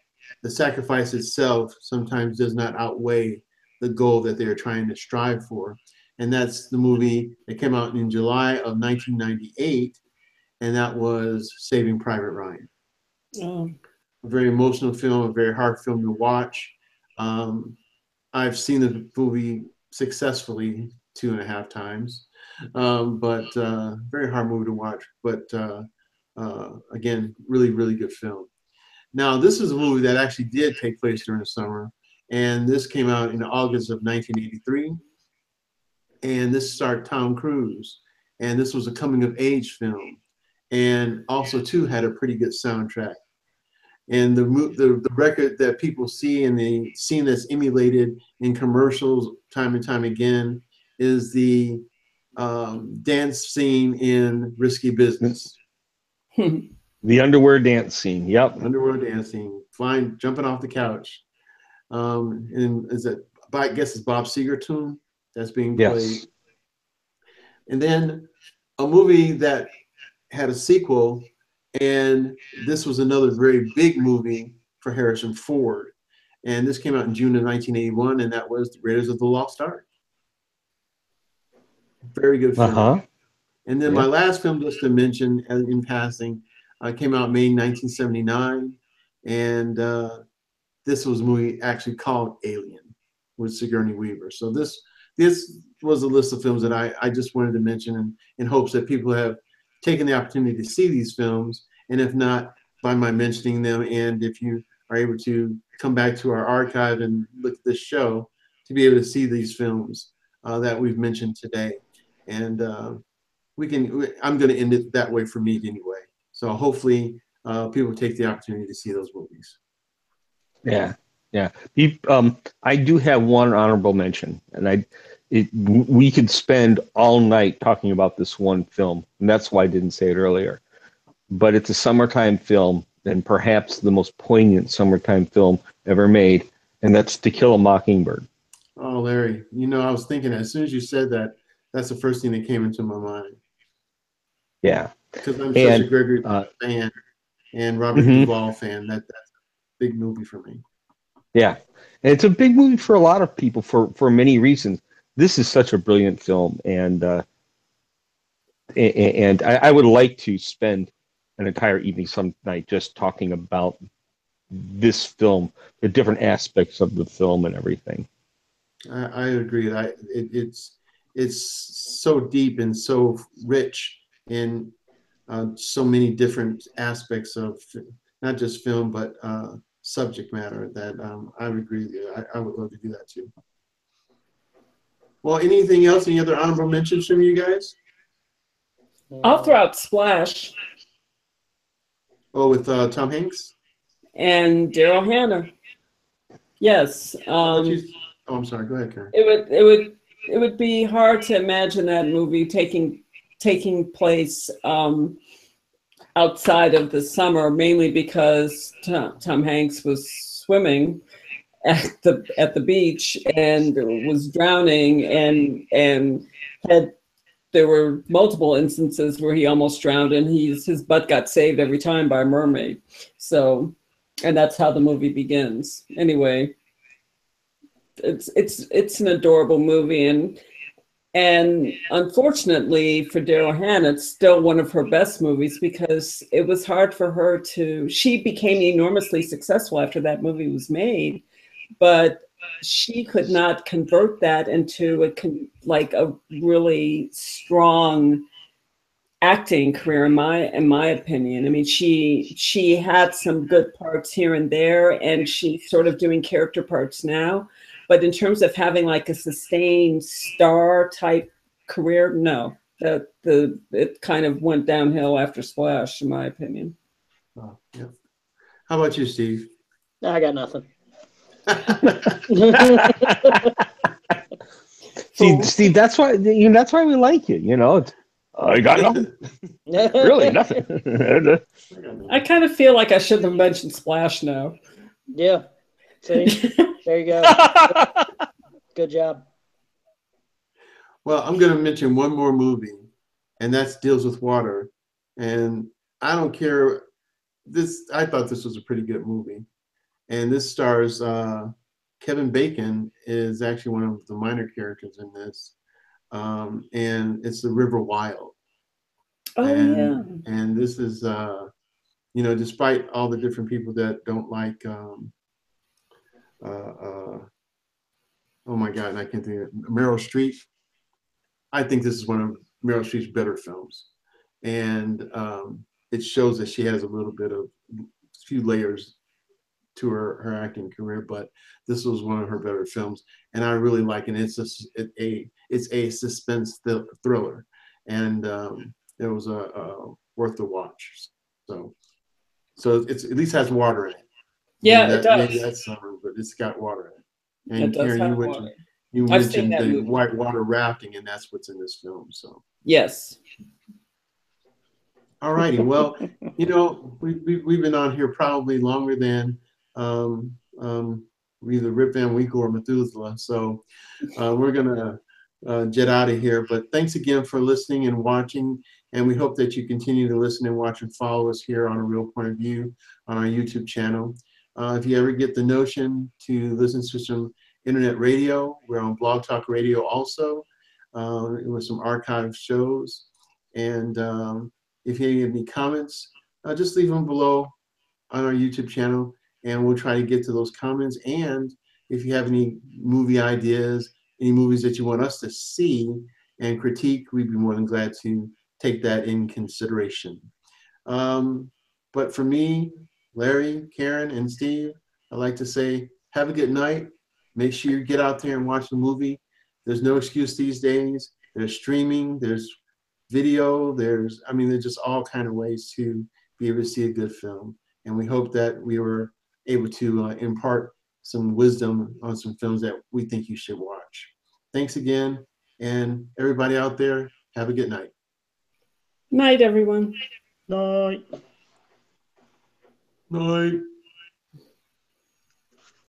Speaker 1: the sacrifice itself sometimes does not outweigh the goal that they're trying to strive for. And that's the movie that came out in July of 1998, and that was Saving Private Ryan. A very emotional film, a very hard film to watch. I've seen the movie successfully 2.5 times, but very hard movie to watch. But again, really, really good film. Now, this is a movie that actually did take place during the summer, and this came out in August of 1983. And this starred Tom Cruise, and this was a coming-of-age film, and also too had a pretty good soundtrack. And the record that people see and the scene that's emulated in commercials time and time again is the dance scene in Risky Business.
Speaker 3: The underwear dance scene. Yep.
Speaker 1: Underwear dancing, flying, jumping off the couch. And I guess it's Bob Seger tune that's being played.
Speaker 3: Yes.
Speaker 1: And then a movie that had a sequel, and this was another very big movie for Harrison Ford. And this came out in June of 1981, and that was Raiders of the Lost Ark. Very good film.
Speaker 3: Uh-huh.
Speaker 1: And then my last film, just to mention in passing, came out May 1979, and this was a movie actually called Alien with Sigourney Weaver. So this was a list of films that I just wanted to mention in hopes that people have taken the opportunity to see these films, and if not, by my mentioning them, and if you are able to come back to our archive and look at this show, to be able to see these films that we've mentioned today. And I'm going to end it that way for me anyway. So hopefully people take the opportunity to see those movies.
Speaker 3: Yeah, yeah. I do have one honorable mention, and we could spend all night talking about this one film, and that's why I didn't say it earlier. But it's a summertime film, and perhaps the most poignant summertime film ever made, and that's To Kill a Mockingbird.
Speaker 1: Oh, Larry, I was thinking as soon as you said that, that's the first thing that came into my mind.
Speaker 3: Yeah.
Speaker 1: Because I'm such a Gregory fan and Robert Duvall fan. That's a big movie for me.
Speaker 3: Yeah. And it's a big movie for a lot of people for many reasons. This is such a brilliant film, and I would like to spend an entire evening some night just talking about this film, the different aspects of the film and everything.
Speaker 1: I agree. It's so deep and so rich in so many different aspects of not just film, but subject matter that I would agree with you. I would love to do that too. Well, anything else? Any other honorable mentions from you guys?
Speaker 2: I'll throw out Splash.
Speaker 1: Oh, with Tom Hanks?
Speaker 2: And Daryl Hannah. Yes.
Speaker 1: I'm sorry. Go ahead, Karen.
Speaker 2: It would be hard to imagine that movie taking place outside of the summer, mainly because Tom Hanks was swimming at the beach and was drowning, and there were multiple instances where he almost drowned, and his butt got saved every time by a mermaid. So, and that's how the movie begins. Anyway, it's an adorable movie, and unfortunately for Daryl Hannah, it's still one of her best movies because it was hard for her she became enormously successful after that movie was made, but she could not convert that into a really strong acting career in my opinion. I mean, she had some good parts here and there, and she's sort of doing character parts now. But in terms of having like a sustained star type career, no. It kind of went downhill after Splash, in my opinion.
Speaker 1: Oh, yeah. How about you, Steve?
Speaker 4: I got nothing.
Speaker 3: See, Steve, that's why we like you. I got nothing. Really, nothing.
Speaker 2: I kind of feel like I should have mentioned Splash now.
Speaker 4: Yeah. See, there you go. Good job.
Speaker 1: Well, I'm going to mention one more movie, and that deals with water. And I don't care. I thought this was a pretty good movie. And this stars Kevin Bacon is actually one of the minor characters in this. And it's The River Wild.
Speaker 2: Yeah.
Speaker 1: And this is, despite all the different people that don't like, oh my God, I can't think of it, Meryl Streep. I think this is one of Meryl Streep's better films. And it shows that she has a few layers to her acting career, but this was one of her better films, and I really like it. It's a suspense thriller, and it was worth the watch. So it's at least has water in it.
Speaker 2: Yeah, it does.
Speaker 1: Maybe that's summer, but it's got water in it. And
Speaker 2: it does
Speaker 1: Karen,
Speaker 2: have water.
Speaker 1: you mentioned the whitewater rafting, and that's what's in this film. So
Speaker 2: yes.
Speaker 1: All righty. Well, we've been on here probably longer than either Rip Van Winkle or Methuselah. So we're going to jet out of here. But thanks again for listening and watching. And we hope that you continue to listen and watch and follow us here on A Real Point of View on our YouTube channel. If you ever get the notion to listen to some internet radio, we're on Blog Talk Radio also. with some archive shows. And if you have any comments, just leave them below on our YouTube channel, and we'll try to get to those comments. And if you have any movie ideas, any movies that you want us to see and critique, we'd be more than glad to take that in consideration. But for me, Larry, Karen, and Steve, I'd like to say, have a good night. Make sure you get out there and watch the movie. There's no excuse these days. There's streaming, there's video, there's just all kind of ways to be able to see a good film. And we hope that we were able to impart some wisdom on some films that we think you should watch. Thanks again. And everybody out there, have a good night.
Speaker 2: Night, everyone.
Speaker 4: Night.
Speaker 1: Night.